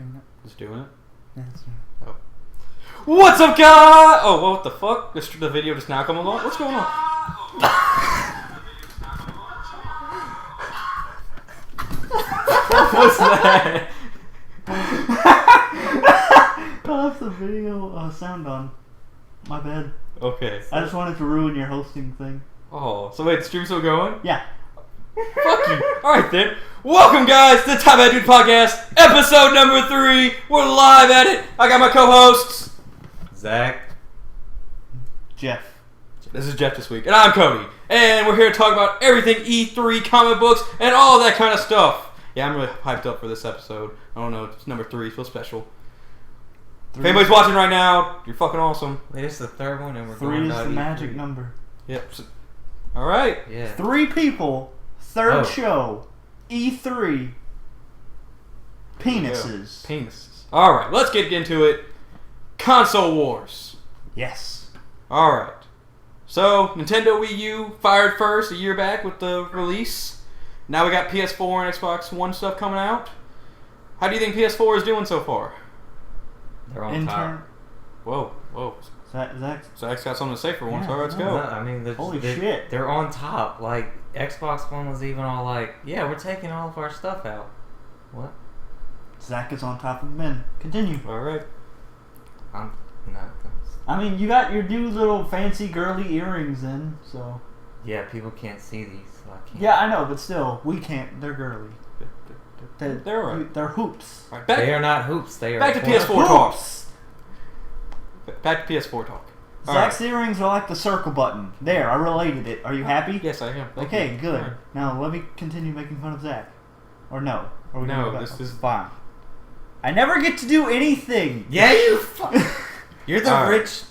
doing it. Just doing it? Yeah, it's doing it. Oh. What's up, guys? Oh, what the fuck? The video just now come along? What's going on? What was that? I left the video sound on. My bad. Okay. I just wanted to ruin your hosting thing. Oh, so wait, the stream's still going? Yeah. Fuck you. Alright then. Welcome, guys, to the Top Bad Dude Podcast, episode number 3. We're live at it. I got my co-hosts, Zach. Jeff. This is Jeff this week, and I'm Cody. And we're here to talk about everything E3, comic books, and all that kind of stuff. Yeah, I'm really hyped up for this episode. I don't know, it's number 3, it feels special. If anybody's watching right now, you're fucking awesome. Wait, it's the third one, and we're 3 going is to the E3. magic number. Yep. Alright. Yeah. 3 people. Third Oh. show. E3. Penises. Penises. Alright, let's get into it. Console Wars. Yes. Alright. So, Nintendo Wii U fired first a year back with the release. Now we got PS4 and Xbox One stuff coming out. How do you think PS4 is doing so far? They're on top. Whoa. Zach. Zach's got something to say for once. Yeah, Alright, let's no, go. No, I mean, Holy shit. They're on top. Like, Xbox One was even all like, yeah, we're taking all of our stuff out. What? Zach is on top of men. Continue. Alright. I'm not. I mean, you got your new little fancy girly earrings in, so. Yeah, people can't see these, so I can't. Yeah, I know, but still, we can't. They're girly. They're alright. They're hoops. Alright, They are not hoops. They are back to corn- PS4 talk. Hoops! Back to PS4 talk. Zach's earrings are like the circle button. There, I related it. Are you happy? Yes, I am. Thank Okay, you. good. Alright. Now let me continue making fun of Zach. Or no? Or we No, gonna go this back? is- fine. I never get to do anything. Yeah, you. You're the All right. rich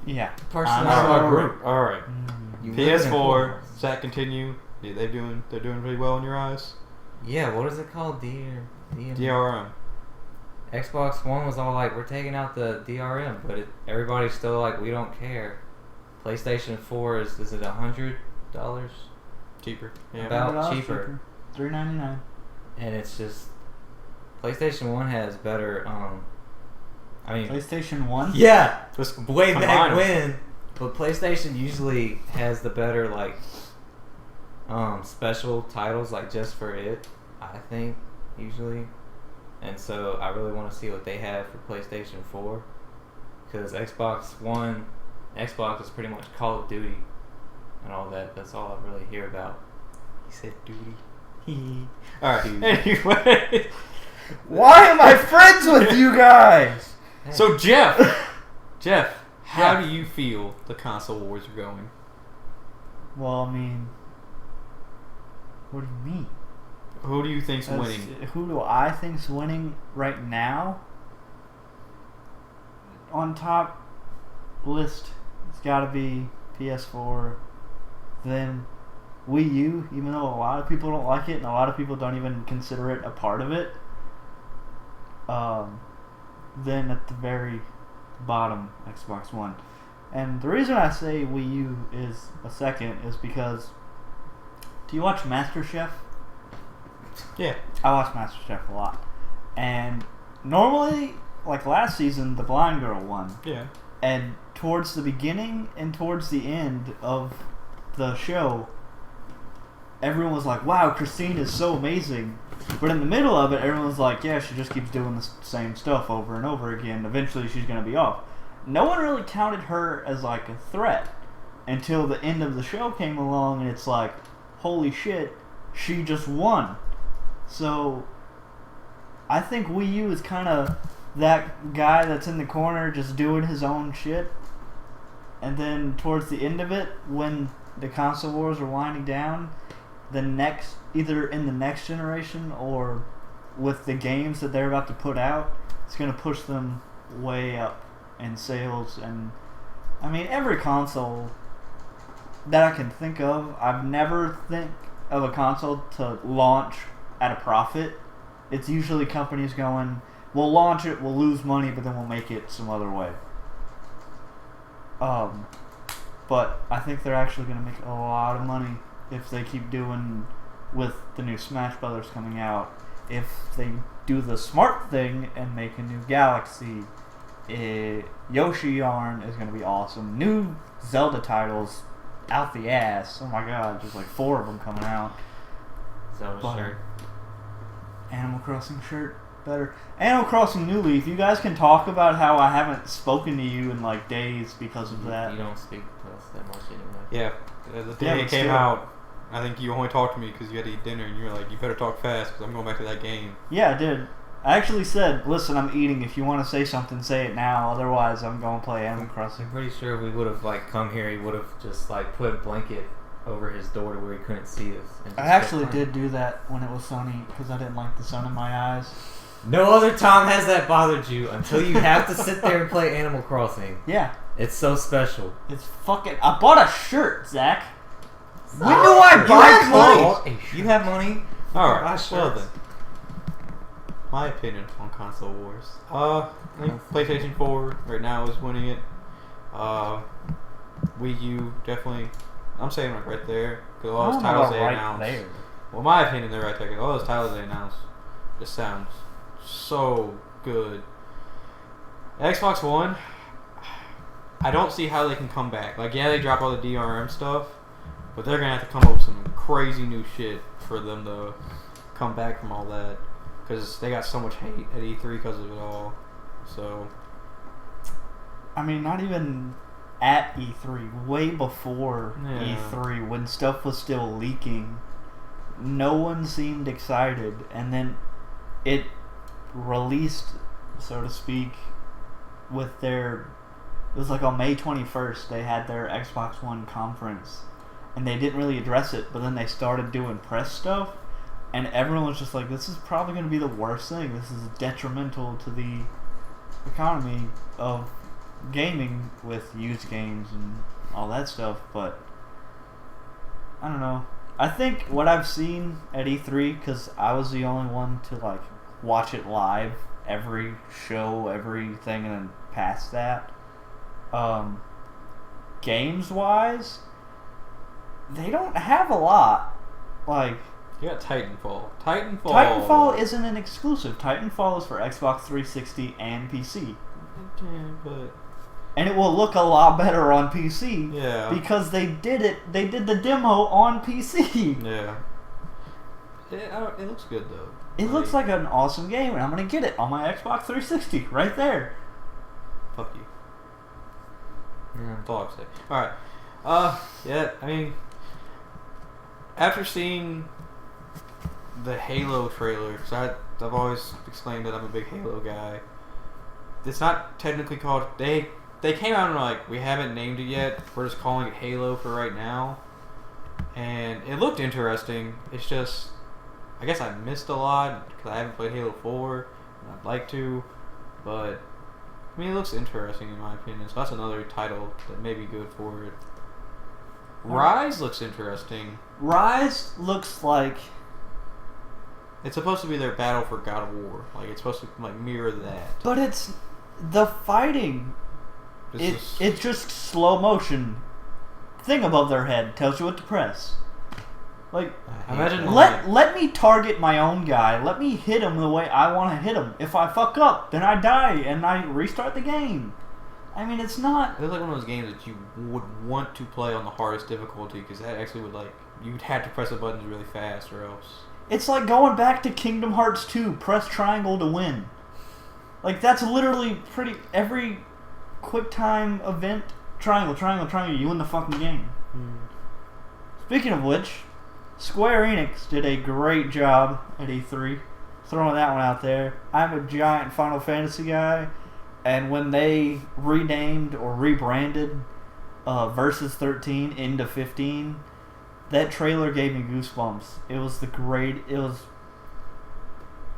Yeah. person I'm of our sorry. group. Alright. You live in a PS4. courthouse. Zach, continue. Yeah, they're doing really well in your eyes. Yeah, what is it called? DRM. Xbox One was all like, we're taking out the DRM, but everybody's still like, we don't care. PlayStation 4 is it $100? Cheaper. Yeah. About $100 cheaper. $3.99. And it's just, PlayStation 1 has better, I mean, PlayStation 1? yeah, Just way combine back 'em. when, but PlayStation usually has the better, like, special titles, like, just for it, I think, usually. And so I really want to see what they have for PlayStation 4, because Xbox is pretty much Call of Duty and all that. That's all I really hear about. He said duty. Alright. Dude. Anyway. Why am I friends with you guys? So, Jeff, how Yeah. do you feel the console wars are going? Well, I mean, what do you mean? Who do you think's As- winning? Who do I think's winning right now? On top list, it's got to be PS4, then Wii U, even though a lot of people don't like it and a lot of people don't even consider it a part of it. Then at the very bottom, Xbox One. And the reason I say Wii U is a second is because, do you watch MasterChef? Yeah. I watch MasterChef a lot. And normally, like last season, the blind girl won. Yeah. And towards the beginning and towards the end of the show, everyone was like, wow, Christine is so amazing. But in the middle of it, everyone was like, yeah, she just keeps doing the same stuff over and over again. Eventually, she's going to be off. No one really counted her as like a threat until the end of the show came along, and it's like, holy shit, she just won. So, I think Wii U is kind of that guy that's in the corner just doing his own shit. And then towards the end of it, when the console wars are winding down, either in the next generation or with the games that they're about to put out, it's going to push them way up in sales. And I mean, every console that I can think of, I've never think of a console to launch at a profit. It's usually companies going, we'll launch it, we'll lose money, but then we'll make it some other way. But I think they're actually going to make a lot of money if they keep doing with the new Smash Brothers coming out. If they do the smart thing and make a new galaxy. Yoshi Yarn is going to be awesome. New Zelda titles out the ass. Oh my god, there's like 4 of them coming out. Zelda shirt. Animal Crossing shirt, better. Animal Crossing New Leaf, you guys can talk about how I haven't spoken to you in like days because of that. You don't speak to us that much anyway. Yeah, the day it came out, I think you only talked to me because you had to eat dinner, and you were like, "You better talk fast because I'm going back to that game." Yeah, I did. I actually said, "Listen, I'm eating. If you want to say something, say it now. Otherwise, I'm going to play Animal Crossing." I'm pretty sure if we would have like come here, he would have just like put a blanket over his door to where he couldn't see us. And I just actually kept playing. did do that when it was sunny because I didn't like the sun in my eyes. No other time has that bothered you until you have to sit there and play Animal Crossing. Yeah, It's so special. it's fucking. I bought a shirt, Zach. When When do do I buy clothes? You have money. All Buy right, well shirts. then. My opinion on console wars. I think PlayStation 4 right now is winning it. Wii U definitely. I'm saying like right there because all those titles they announced. there. Well, my opinion, they're right there. 'Cause all those titles they announced just sounds so good. Xbox One, I don't see how they can come back. Like, yeah, they drop all the DRM stuff, but they're gonna have to come up with some crazy new shit for them to come back from all that. Because they got so much hate at E3 because of it all. So, I mean, not even at E3, way before Yeah. E3, when stuff was still leaking, no one seemed excited, and then it released, so to speak, with their... It was like on May 21st, they had their Xbox One conference, and they didn't really address it, but then they started doing press stuff, and everyone was just like, this is probably going to be the worst thing. This is detrimental to the economy of gaming with used games and all that stuff, but I don't know. I think what I've seen at E3, because I was the only one to like watch it live, every show, everything, and then past that, games wise, they don't have a lot. Like, you got Titanfall. Titanfall isn't an exclusive. Titanfall is for Xbox 360 and PC. Yeah, but... And it will look a lot better on PC. Yeah. Because they did it. They did the demo on PC. Yeah. It looks good, though. It looks like an awesome game, and I'm going to get it on my Xbox 360 right there. Fuck you. Yeah. That's all I have to say. Alright. Yeah, I mean... After seeing the Halo trailer, because I've always exclaimed that I'm a big Halo guy. It's not technically called... They came out and were like, we haven't named it yet. We're just calling it Halo for right now. And it looked interesting. It's just... I guess I missed a lot because I haven't played Halo 4. And I'd like to. But... I mean, it looks interesting in my opinion. So that's another title that may be good for it. Rise looks interesting. Rise looks like... It's supposed to be their battle for God of War. Like, it's supposed to like mirror that. But it's... The fighting... It's just slow motion. Thing above their head tells you what to press. Like, Imagine let me target my own guy. Let me hit him the way I want to hit him. If I fuck up, then I die and I restart the game. I mean, it's not... It was like one of those games that you would want to play on the hardest difficulty because that actually would like... You'd have to press the buttons really fast or else... It's like going back to Kingdom Hearts 2. Press triangle to win. Like, that's literally pretty... Every quick time event, triangle, triangle, triangle, you win the fucking game. Speaking of which, Square Enix did a great job at E3. Throwing that one out there. I'm a giant Final Fantasy guy, and when they renamed or rebranded Versus 13 into 15, that trailer gave me goosebumps. It was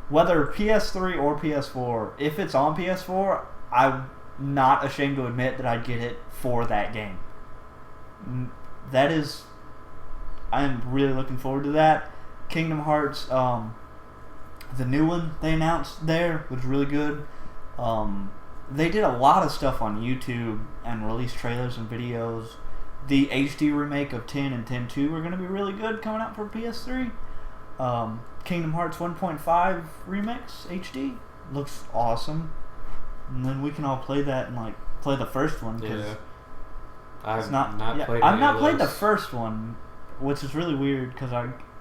whether PS3 or PS4, if it's on PS4, I'm not ashamed to admit that I'd get it for that game. I'm really looking forward to that. Kingdom Hearts, the new one they announced there was really good. They did a lot of stuff on YouTube and released trailers and videos. The HD remake of 10 and 10-2 are going to be really good coming out for PS3. Kingdom Hearts 1.5 Remix HD looks awesome. And then we can all play that and like play the first one. Yeah. I've not played the first one, which is really weird because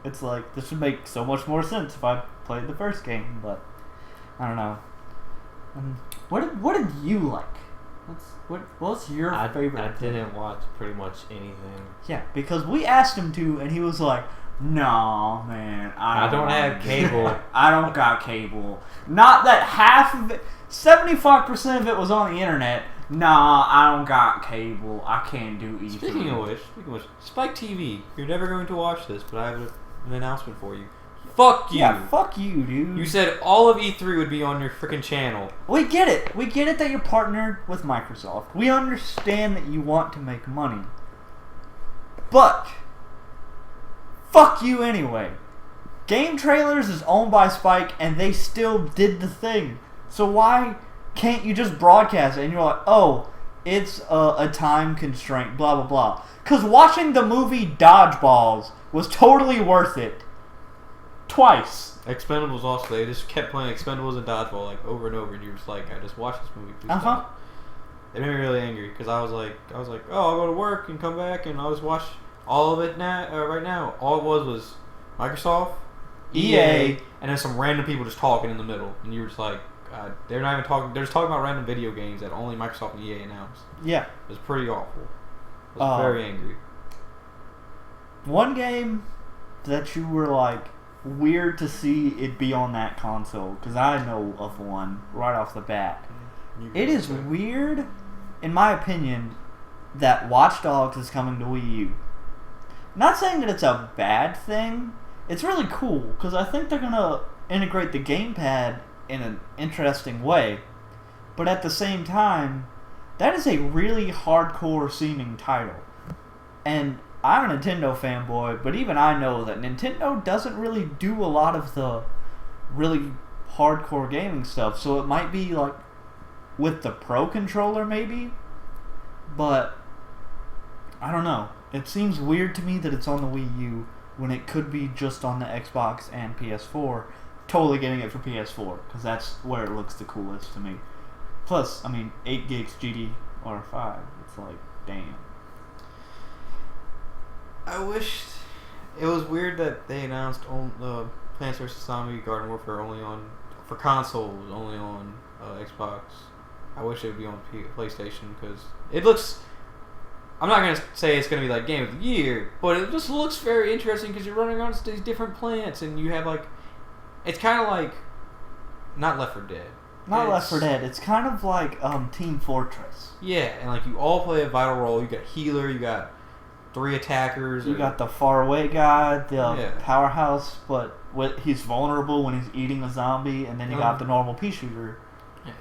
it's like this would make so much more sense if I played the first game, but I don't know. What did you like? What's your favorite? I didn't watch pretty much anything. Yeah, because we asked him to, and he was like, "No, man, I don't have cable. I don't got cable. Not that half of it, 75% of it was on the internet. Nah, I don't got cable. I can't do either." Speaking of which, Spike TV, you're never going to watch this, but I have an announcement for you. Fuck you. Yeah, fuck you, dude. You said all of E3 would be on your freaking channel. We get it. We get it that you're partnered with Microsoft. We understand that you want to make money. But fuck you anyway. Game Trailers is owned by Spike, and they still did the thing. So why can't you just broadcast it? And you're like, oh, it's a time constraint, blah, blah, blah. Because watching the movie Dodgeballs was totally worth it. Twice. Expendables also, they just kept playing Expendables and Dodgeball like over and over, and you're just like, I just watched this movie. Please stop. It made me really angry because I was like, oh, I'll go to work and come back and I'll just watch all of it right now. All it was Microsoft, EA, and then some random people just talking in the middle, and you were just like, they're not even talking. They're just talking about random video games that only Microsoft and EA announced. Yeah, it was pretty awful. I was very angry. One game that you were like weird to see it be on that console, because I know of one right off the bat. It is weird, in my opinion, that Watch Dogs is coming to Wii U. Not saying that it's a bad thing. It's really cool because I think they're gonna integrate the gamepad in an interesting way. But at the same time, that is a really hardcore seeming title. And I'm a Nintendo fanboy, but even I know that Nintendo doesn't really do a lot of the really hardcore gaming stuff. So it might be like with the Pro Controller maybe, but I don't know. It seems weird to me that it's on the Wii U when it could be just on the Xbox and PS4. Totally getting it for PS4 because that's where it looks the coolest to me. Plus, I mean, 8 gigs GDR5. It's like, damn. I wished it was weird that they announced Plants vs. Zombie Garden Warfare for consoles, only on Xbox. I wish it would be on PlayStation because it looks. I'm not gonna say it's gonna be like Game of the Year, but it just looks very interesting because you're running around these different plants and you have like, it's kind of like, not Left 4 Dead. Not Left 4 Dead. It's kind of like Team Fortress. Yeah, and like you all play a vital role. You got healer. You got 3 attackers. You got the far away guy, the powerhouse, but he's vulnerable when he's eating a zombie, and then you got the normal pea shooter.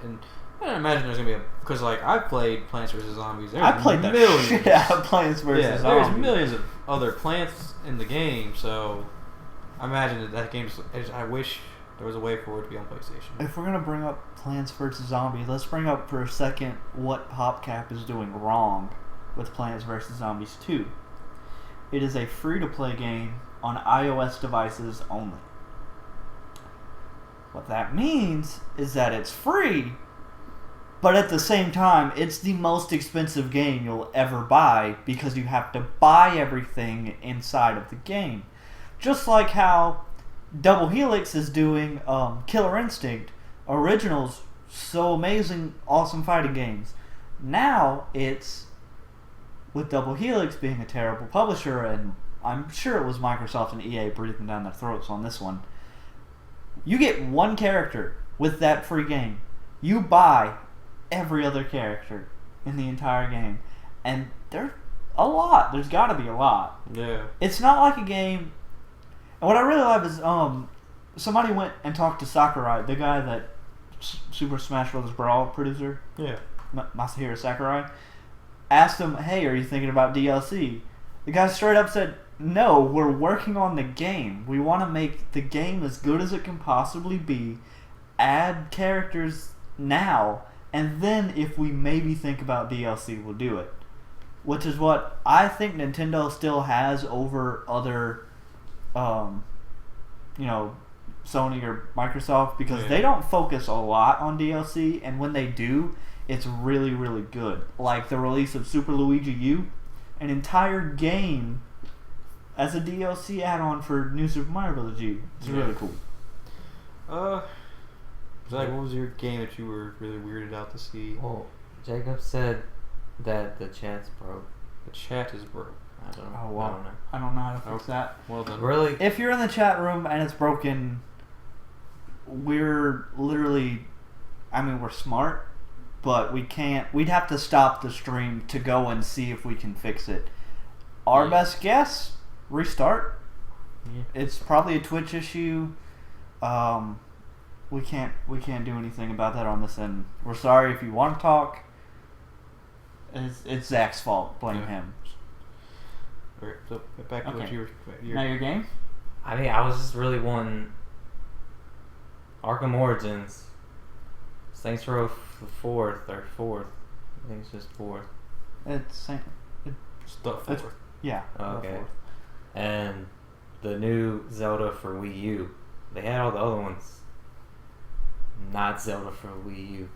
And I imagine there's gonna be because like I've played Plants vs Zombies. I played the shit out of Plants vs Zombies. There's millions of other plants in the game, so I imagine that game's. I wish there was a way for it to be on PlayStation. If we're gonna bring up Plants vs Zombies, let's bring up for a second what PopCap is doing wrong with Plants vs Zombies 2. It is a free-to-play game on iOS devices only. What that means is that it's free, but at the same time, it's the most expensive game you'll ever buy because you have to buy everything inside of the game. Just like how Double Helix is doing Killer Instinct, originals, so amazing, awesome fighting games. Now it's with Double Helix being a terrible publisher, and I'm sure it was Microsoft and EA breathing down their throats on this one. You get one character with that free game. You buy every other character in the entire game, and there's a lot. There's got to be a lot. Yeah. It's not like a game. And what I really love is somebody went and talked to Sakurai, the guy that Super Smash Bros. Brawl producer. Yeah. Masahiro Sakurai. Asked him, hey, are you thinking about DLC? The guy straight up said, no, we're working on the game. We want to make the game as good as it can possibly be, add characters now, and then if we maybe think about DLC, we'll do it. Which is what I think Nintendo still has over other Sony or Microsoft, because Yeah. they don't focus a lot on DLC, and when they do, it's really, really good. Like the release of Super Luigi U, an entire game as a DLC add-on for New Super Mario Bros. U. It's Yeah. really cool. Zach, what was your game that you were really weirded out to see? Well, Jacob said that the chat's broke. The chat is broke. I don't know. Oh, wow. I don't know. I don't know how to fix that. Well then. Really? If you're in the chat room and it's broken, we're literally, we're smart, but we can't. We'd have to stop the stream to go and see if we can fix it. Our Yeah. best guess, restart. Yeah. It's probably a Twitch issue. We can't do anything about that on this end. We're sorry if you want to talk. It's Zach's fault. Blame Yeah. him. Alright, so back to what Okay. you were. Now your game? I mean, I was just really wanting Arkham Origins. Saints Row fourth. I think it's just fourth. It's Stuff. It's- yeah. Okay. And the new Zelda for Wii U. They had all the other ones. Not Zelda for Wii U.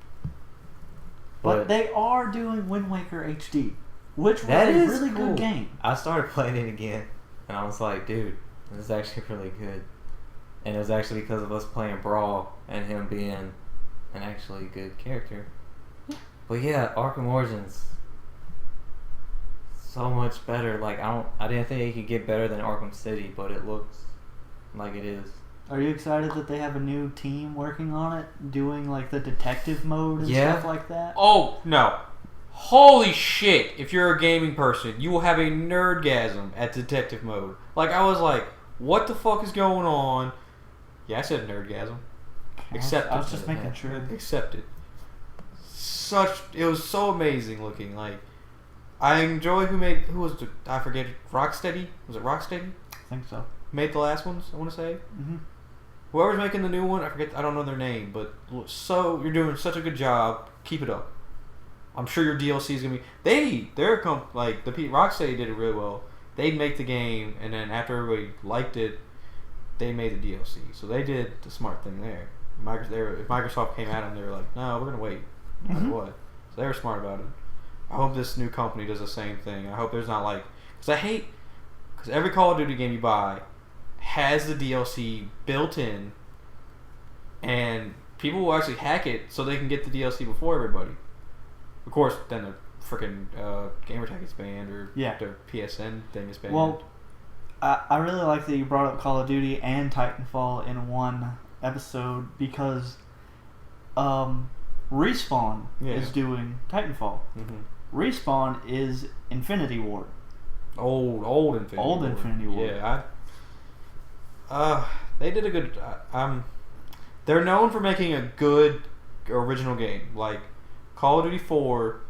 But they are doing Wind Waker HD, which was That a is really cool. good game. I started playing it again, and I was like, dude, this is actually really good. And it was actually because of us playing Brawl and him being an actually good character. But yeah, Arkham Origins, so much better. Like I didn't think it could get better than Arkham City, but it looks like it is. Are you excited that they have a new team working on it, doing like the detective mode and Yeah. stuff like that? Oh no! Holy shit! If you're a gaming person, you will have a nerdgasm at detective mode. Like I was like, what the fuck is going on? Yeah, I said nerdgasm. Accept I was it. just making sure. Accept it. It was so amazing looking. Like I enjoy who was I forget Rocksteady? Was it Rocksteady? I think so. Made the last ones, I want to say. Mm-hmm. Whoever's making the new one, I don't know their name, but you're doing such a good job. Keep it up. I'm sure your DLC is gonna be. Rocksteady did it really well. They'd make the game, and then after everybody liked it, they made the DLC. So they did the smart thing there. If Microsoft came at them, they were like, "No, we're gonna wait, no matter what." So they were smart about it. I hope this new company does the same thing. I hope there's not because every Call of Duty game you buy has the DLC built in, and people will actually hack it so they can get the DLC before everybody. Of course, then the freaking gamertag is banned, or their PSN thing is banned. Well, I really like that you brought up Call of Duty and Titanfall in one episode, because Respawn is doing Titanfall. Mm-hmm. Respawn is Infinity Ward. Old Infinity Old Ward. Infinity Ward. Yeah, they did a good. They're known for making a good original game. Like Call of Duty 4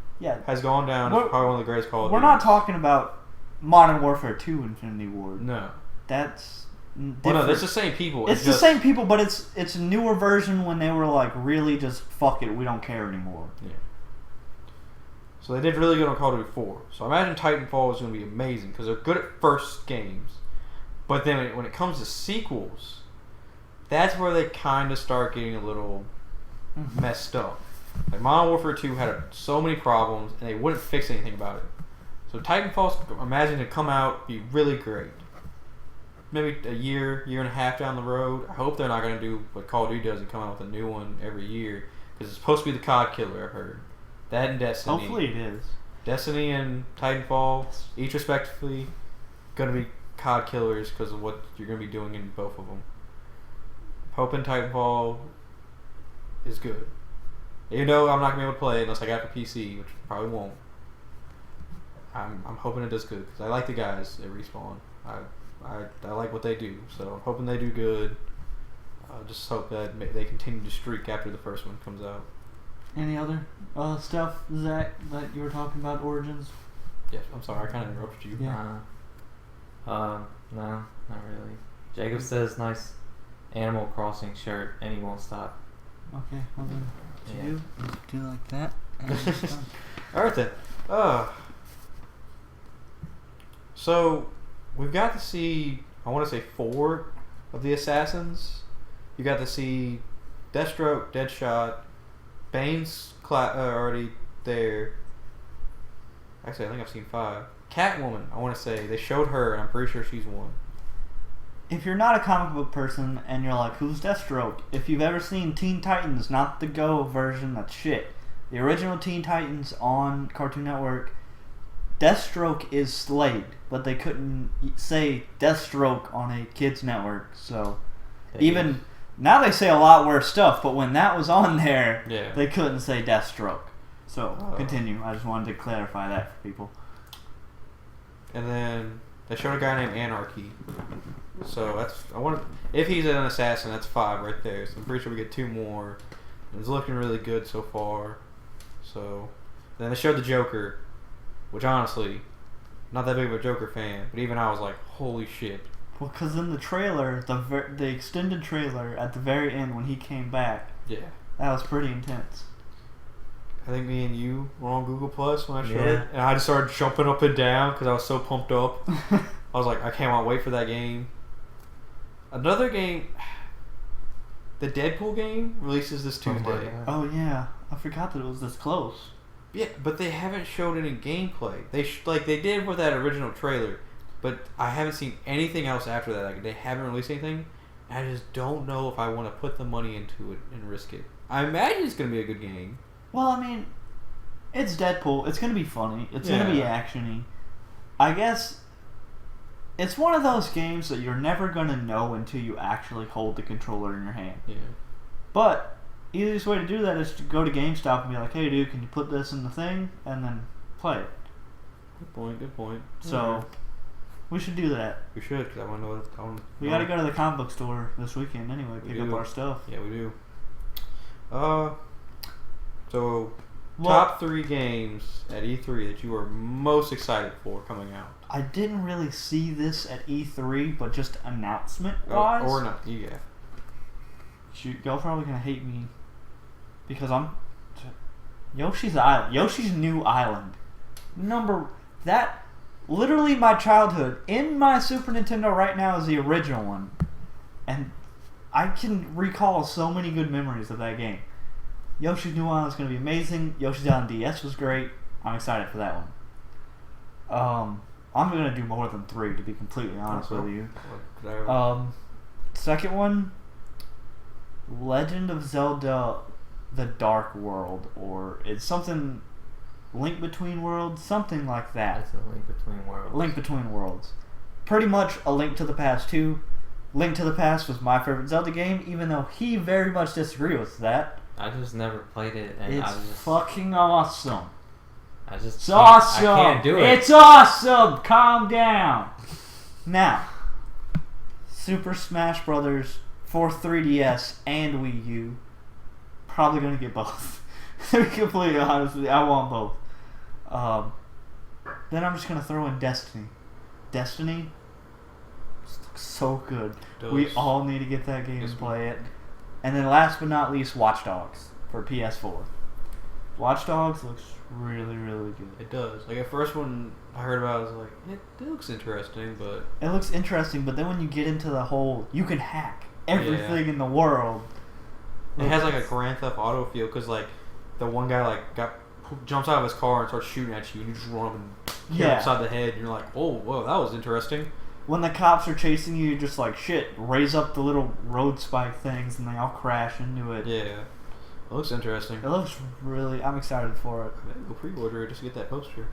has gone down as probably one of the greatest Call of Duty. We're not talking about Modern Warfare 2 Infinity Ward. No. That's different. Well, no, it's the same people. It's the same people, but it's a newer version when they were like, really just fuck it, we don't care anymore. Yeah. So they did really good on Call of Duty 4. So I imagine Titanfall is going to be amazing because they're good at first games. But then when it comes to sequels, that's where they kind of start getting a little messed up. Like Modern Warfare 2 had so many problems, and they wouldn't fix anything about it. So Titanfall's, imagine to come out, be really great. Maybe a year and a half down the road. I hope they're not going to do what Call of Duty does and come out with a new one every year, because it's supposed to be the COD killer, I've heard. That and Destiny. Hopefully it is. Destiny and Titanfall, each respectively, going to be COD killers because of what you're going to be doing in both of them. Hoping Titanfall is good. Even though I'm not going to be able to play it unless I got it for PC, which I probably won't. I'm hoping it does good because I like the guys at Respawn. I like what they do, so I'm hoping they do good. I just hope that they continue to streak after the first one comes out. Any other stuff, Zach, that you were talking about, Origins? Yes, I'm sorry, I kind of interrupted you. Yeah. No, not really. Jacob says nice Animal Crossing shirt, and he won't stop. Okay, well then, do like that. Alright then. So, we've got to see, I want to say 4 of the assassins. You got to see Deathstroke, Deadshot, Bane's already there. Actually, I think I've seen 5. Catwoman, I want to say. They showed her, and I'm pretty sure she's one. If you're not a comic book person and you're like, who's Deathstroke? If you've ever seen Teen Titans, not the Go version, that's shit. The original Teen Titans on Cartoon Network, Deathstroke is Slade, but they couldn't say Deathstroke on a kids network, so even now they say a lot worse stuff, but when that was on there, they couldn't say Deathstroke. So continue. I just wanted to clarify that for people. And then they showed a guy named Anarchy. So if he's an assassin, that's 5 right there. So I'm pretty sure we get 2 more. It's looking really good so far. So then they showed the Joker, which honestly, not that big of a Joker fan, but even I was like, holy shit. Well, because in the trailer, the extended trailer at the very end when he came back, that was pretty intense. I think me and you were on Google Plus when I showed it, and I just started jumping up and down because I was so pumped up. I was like, I can't wait for that game. Another game, the Deadpool game releases this Tuesday. Oh yeah, I forgot that it was this close. Yeah, but they haven't showed any gameplay. They did with that original trailer, but I haven't seen anything else after that. Like, they haven't released anything. I just don't know if I want to put the money into it and risk it. I imagine it's going to be a good game. Well, I mean, it's Deadpool. It's going to be funny. It's going to be action-y. I guess it's one of those games that you're never going to know until you actually hold the controller in your hand. Yeah. But easiest way to do that is to go to GameStop and be like, hey, dude, can you put this in the thing? And then play it. Good point. So, we should do that. We should, because I want to know what... We got to go to the comic book store this weekend anyway, pick up our stuff. Yeah, we do. So, top 3 games at E3 that you are most excited for coming out. I didn't really see this at E3, but just announcement-wise. Or not, yeah. Y'all probably gonna hate me because I'm Yoshi's Island. Yoshi's New Island. Literally my childhood. In my Super Nintendo right now is the original one, and I can recall so many good memories of that game. Yoshi's New Island is gonna be amazing. Yoshi's Island DS was great. I'm excited for that one. I'm gonna do more than 3 to be completely honest with you. Second one, Legend of Zelda: The Dark World, or it's something Link Between Worlds, something like that. It's a Link Between Worlds. Link Between Worlds. Pretty much a Link to the Past 2. Link to the Past was my favorite Zelda game, even though he very much disagreed with that. I just never played it, and it's fucking awesome. It's awesome. I can't do it. It's awesome. Calm down. Now, Super Smash Brothers for 3DS and Wii U. Probably gonna get both. To be completely honest with you, I want both. Then I'm just gonna throw in Destiny. Destiny just looks so good. We all need to get that game and play it. And then last but not least, Watch Dogs for PS4. Watch Dogs looks really, really good. It does. Like, at first when I heard about it, I was like, it looks interesting, but... It looks interesting, but then when you get into the whole, you can hack everything in the world. It has, like, a Grand Theft Auto feel, because, like, the one guy, like, jumps out of his car and starts shooting at you, and you just run up and hit him upside the head, and you're like, oh, whoa, that was interesting. When the cops are chasing you, you're just like, shit, raise up the little road spike things, and they all crash into it. Yeah. It looks interesting. It looks really... I'm excited for it. Maybe go pre-order it just to get that poster.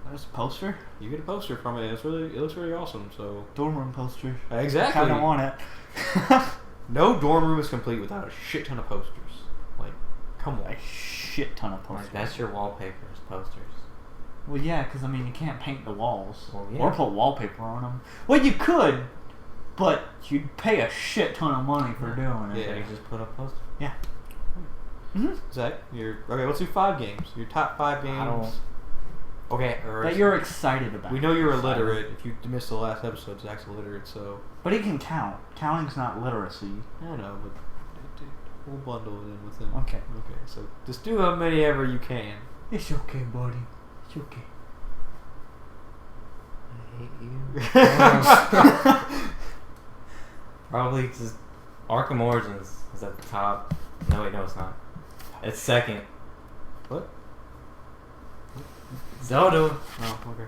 There's a poster? You get a poster from it. It looks really awesome. So dorm room poster. Exactly. I kind of want it. No dorm room is complete without a shit ton of posters. Like, come on. A shit ton of posters. Like, that's your wallpapers, posters. Well, yeah, because, I mean, you can't paint the walls. Well, yeah. Or put wallpaper on them. Well, you could, but you'd pay a shit ton of money for doing it. Yeah, you just put up posters. Yeah. Mm-hmm. Zach, okay, let's do 5 games. Your top 5 games. I don't... Okay. That you're excited about. We know you're illiterate. If you missed the last episode, Zach's illiterate, so... But he can count. Counting's not literacy. I know, but we'll bundle it in with him. Okay. Okay, so just do how many ever you can. It's okay, buddy. It's okay. I hate you. Probably just Arkham Origins is at the top. No, wait, no, it's not. It's second. What? Zelda. Oh, okay.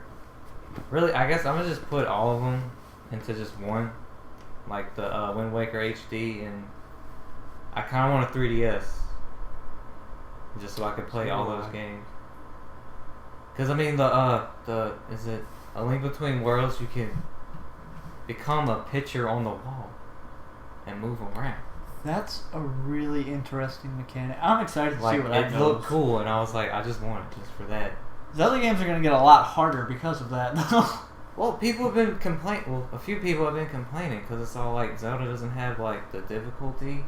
Really, I guess I'm gonna just put all of them into just one, like the Wind Waker HD, and I kind of want a 3DS, just so I could play all those games. Cause I mean the is it A Link Between Worlds? You can become a picture on the wall and move around. That's a really interesting mechanic. I'm excited to see Like what that it goes. looked cool, and I was like, I just want it just for that. Zelda games are going to get a lot harder because of that. Well, people have been complaining. Well, a few people have been complaining because it's all like Zelda doesn't have like the difficulty.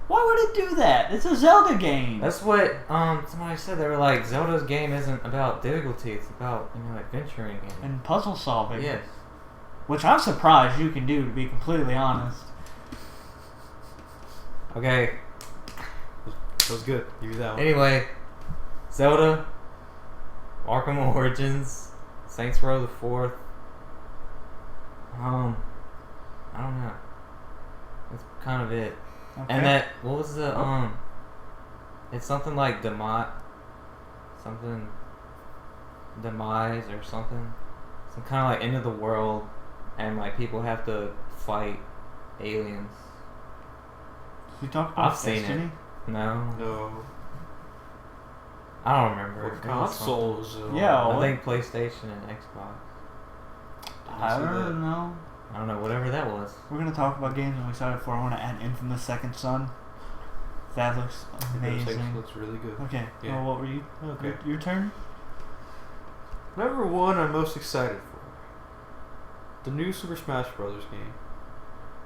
Why would it do that? It's a Zelda game. That's what somebody said. They were like, Zelda's game isn't about difficulty; it's about adventuring and puzzle solving. Yes. Which I'm surprised you can do, to be completely honest. Okay. That was good. Give you that one. Anyway, Zelda, Arkham Origins, Saints Row the 4th. I don't know. That's kind of it. Okay. And that, what was the it's something like demise or something. Some kind of like end of the world, and like people have to fight aliens. You talk about I've seen Destiny? it. No, No. I don't remember. What It was something. consoles? Yeah, I what? think PlayStation and Xbox. I don't know. I don't know, whatever that was. We're going to talk about games I'm excited for. I want to add Infamous Second Son. That looks amazing. Looks really good. Okay, Yeah. well, what were you? Okay. Your turn? Number one, I'm most excited for the new Super Smash Brothers game.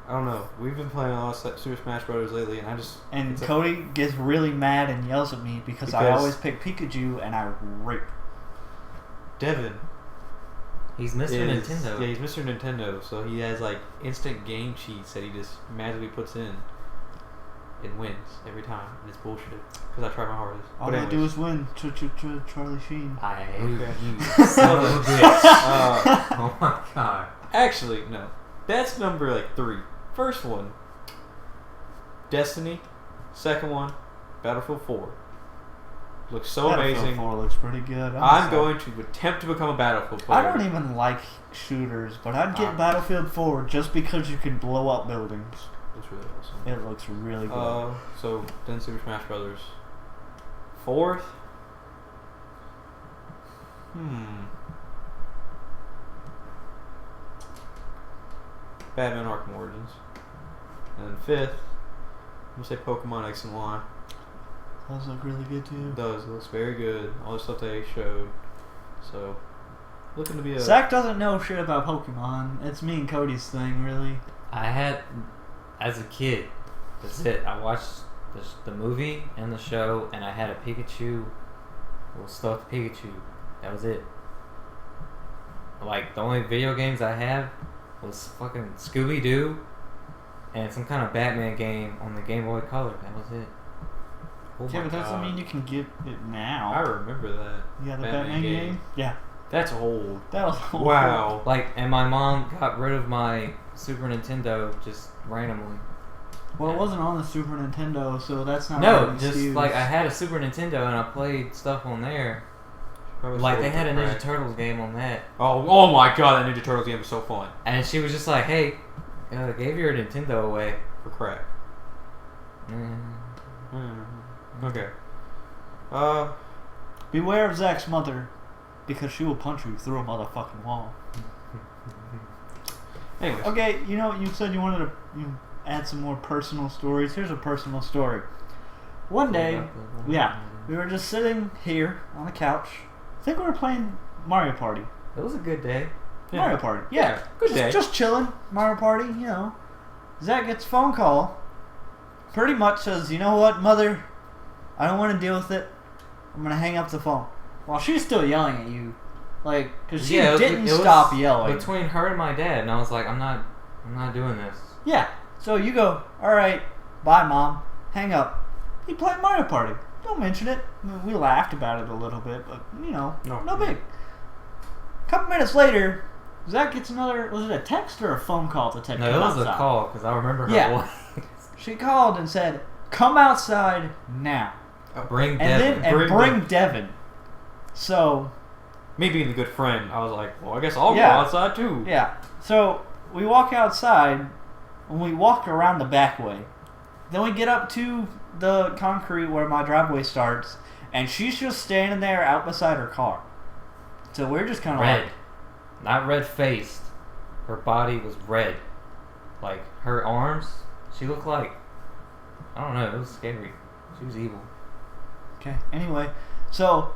I don't know. We've been playing a lot of Super Smash Brothers lately, and I just Cody gets really mad and yells at me because I Because- always pick Pikachu and I rape. Devin. He's Mr. Nintendo. Yeah, he's Mr. Nintendo, so he has like instant game cheats that he just magically puts in and wins every time, and it's bullshit. Because I try my hardest. All But I do anyways. is win. Charlie Sheen. I hate Okay. you, son of a bitch. Oh my god. Actually, no. That's number like 3. First one, Destiny. Second one, Battlefield 4. Looks so Battlefield amazing. 4 looks pretty good. I'm going to attempt to become a Battlefield player. I don't even like shooters, but I'd get Battlefield 4 just because you can blow up buildings. Looks really awesome. It looks really good. So then Super Smash Brothers. Fourth. Batman Arkham Origins. And then fifth, I'm gonna say Pokemon X and Y. Those look really good too. It does. It looks very good. All the stuff they showed. So, looking to be a... Zach doesn't know shit about Pokemon. It's me and Cody's thing, really. I had, as a kid, that's it. I watched the movie and the show, and I had a Pikachu, little stuffed Pikachu. That was it. Like, the only video games I have was fucking Scooby-Doo and some kind of Batman game on the Game Boy Color. That was it. Oh Yeah, my but that doesn't God. mean you can get it now. I remember that. Yeah, the Batman game? Yeah. That's old. That was old. Wow. Like, and my mom got rid of my Super Nintendo just randomly. Well, it wasn't on the Super Nintendo, so that's not No, really an just excuse. like I had a Super Nintendo and I played stuff on there. Probably Like sold they had a for Ninja crack. Turtles game on that, Oh my god, that Ninja Turtles game was so fun. and she was just like, "Hey, gave your Nintendo away." For crack. Mm. Okay. Beware of Zach's mother, because she will punch you through a motherfucking wall. Anyways. Okay, you said you wanted to add some more personal stories. Here's a personal story. One day, we were just sitting here on the couch. I think we were playing Mario Party. It was a good day. Yeah. Mario Party. Yeah. Good day. Just chilling. Mario Party, Zach gets a phone call. Pretty much says, you know what, mother? I don't want to deal with it. I'm going to hang up the phone. While she's still yelling at you. Like, because she didn't stop yelling. Between her and my dad, and I was like, I'm not doing this. Yeah. So you go, alright, bye mom. Hang up. He played Mario Party. Don't mention it. I mean, we laughed about it a little bit, but, no big. A couple minutes later, Zach gets another. Was it a text or a phone call to take No, him it was outside? a call because I remember her Yeah. voice. She called and said, "Come outside now." Bring And Devin. then bring Devin. So Me being the good friend, I was like, well, I guess I'll Yeah. go outside too. yeah, so we walk outside, and we walk around the back way. Then we get up to the concrete where my driveway starts, and she's just standing there out beside her car. So we're just kind of Red. like, Not red faced. Her body was red. Like, her arms, she looked like, I don't know, it was scary. She was evil. okay. Anyway, so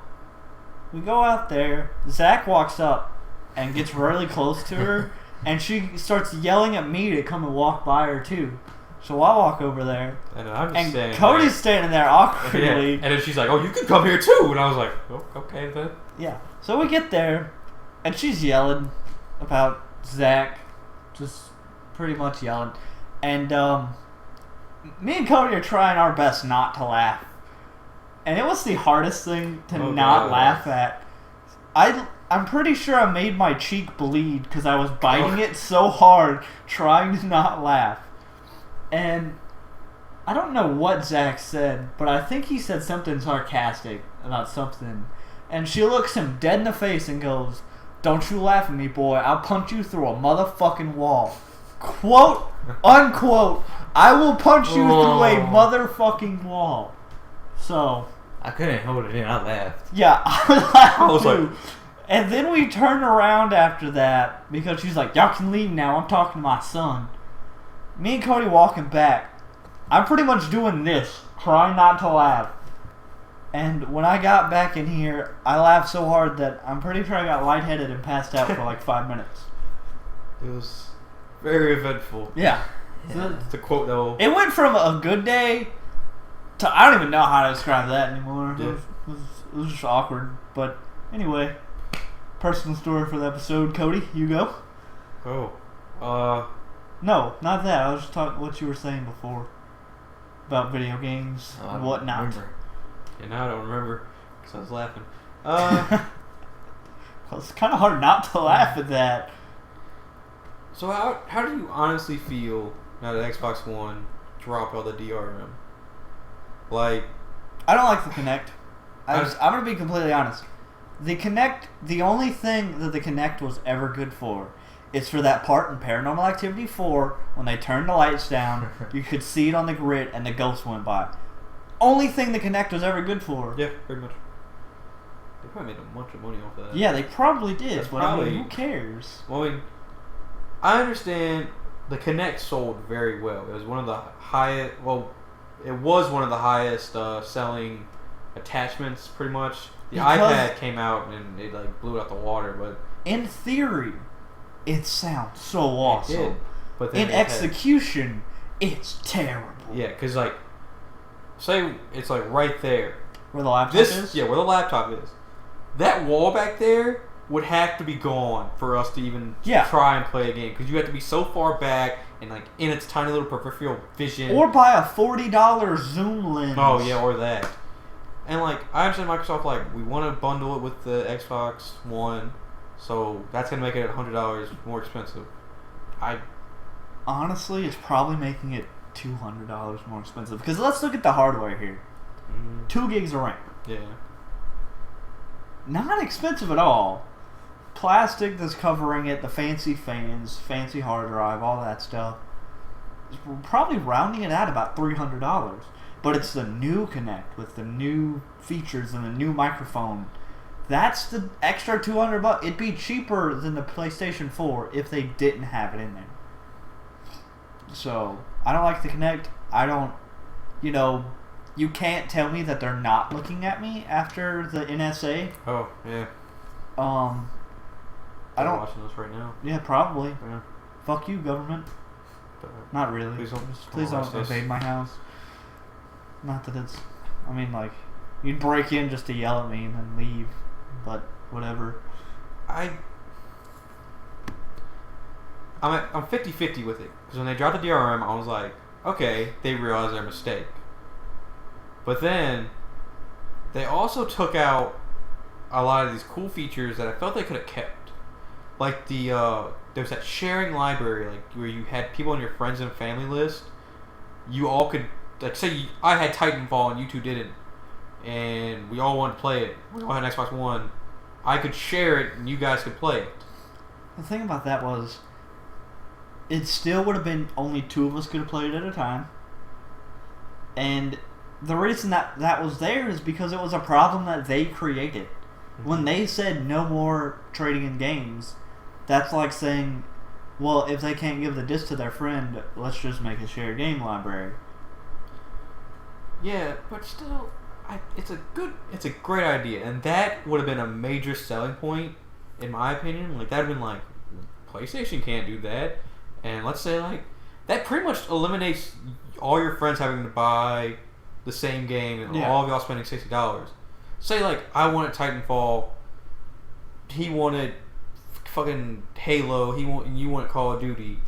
we go out there. Zach walks up and gets really close to her, and she starts yelling at me to come and walk by her too. So I walk over there, And I'm just and standing Cody's standing there there. awkwardly. And then she's like, oh, you can come here too. And I was like, oh, okay then. Yeah. So we get there, and she's yelling about Zach, just pretty much yelling. And me and Cody are trying our best not to laugh. And it was the hardest thing to Oh, not God. laugh at. I'm pretty sure I made my cheek bleed because I was biting it so hard trying to not laugh. And I don't know what Zach said, but I think he said something sarcastic about something. And she looks him dead in the face and goes, "Don't you laugh at me, boy. I'll punch you through a motherfucking wall." Quote, unquote, I will punch you through a motherfucking wall. So, I couldn't hold it in. I laughed. yeah, I laughed I was too. like- And then we turned around after that because she's like, "Y'all can leave now. I'm talking to my son." Me and Cody walking back. I'm pretty much doing this, trying not to laugh. And when I got back in here, I laughed so hard that I'm pretty sure I got lightheaded and passed out for like 5 minutes. It was very eventful. Yeah. It's a quote though. It went from a good day to I don't even know how to describe that anymore. Yeah. It was just awkward. But anyway, personal story for the episode. Cody, you go. Oh. No, not that. I was just talking what you were saying before about video games Oh, I and don't whatnot. remember. Yeah, now I don't remember because I was laughing. Well, it's kind of hard not to laugh at that. So how do you honestly feel now that Xbox One dropped all the DRM? Like, I don't like the Kinect. I- I'm going to be completely honest. The Kinect, the only thing that the Kinect was ever good for is for that part in Paranormal Activity 4 when they turned the lights down, you could see it on the grid and the ghost went by. Only thing the Kinect was ever good for. yeah, pretty much. They probably made a bunch of money off of that. Yeah, they probably did, That's but I probably- mean, who cares? Well, I mean, I understand the Kinect sold very well. It was one of the highest. Well, it was one of the highest selling attachments, pretty much. The Because- iPad came out and it like blew it out the water, but In theory, it sounds so awesome. it did. But then In it had- execution, it's terrible. yeah, because like, say it's like right there. Where the laptop This is? yeah, where the laptop is. That wall back there would have to be gone for us to even Yeah. try and play a game because you have to be so far back and like in its tiny little peripheral vision. Or buy a $40 zoom lens. Oh yeah, or that. And like I understand Microsoft like we want to bundle it with the Xbox One, so that's gonna make it $100 more expensive. Honestly, it's probably making it $200 more expensive. Because let's look at the hardware here. 2 gigs of RAM. Yeah. Not expensive at all. Plastic that's covering it, the fancy fans, fancy hard drive, all that stuff. We're probably rounding it out about $300. But it's the new Kinect with the new features and the new microphone. That's the extra $200. It'd be cheaper than the PlayStation 4 if they didn't have it in there. So, I don't like the Kinect. I don't, you can't tell me that they're not looking at me after the NSA. Oh yeah. I They're don't. watching this right now. Yeah, probably. Yeah. Fuck you, government. But, Not really. Please don't- Just please don't arrest us. invade my house. Not that it's. I mean, like, you'd break in just to yell at me and then leave. But whatever. I'm 50-50 with it because when they dropped the DRM, I was like, okay, they realized their mistake. But then they also took out a lot of these cool features that I felt they could have kept. like there was that sharing library, like where you had people on your friends and family list. You all could, like, say I had Titanfall and you two didn't, and we all wanted to play it. We all had an Xbox One. I could share it and you guys could play it. The thing about that was, it still would have been only two of us could have played at a time. And the reason that was there is because it was a problem that they created. When they said no more trading in games, that's like saying, well, if they can't give the disc to their friend, let's just make a shared game library. Yeah, but still, it's a great idea, and that would have been a major selling point, in my opinion. Like, that'd have been like, PlayStation can't do that, and let's say like that pretty much eliminates all your friends having to buy the same game and all of y'all spending $60. Say like I wanted Titanfall, he wanted fucking Halo, you wanted Call of Duty.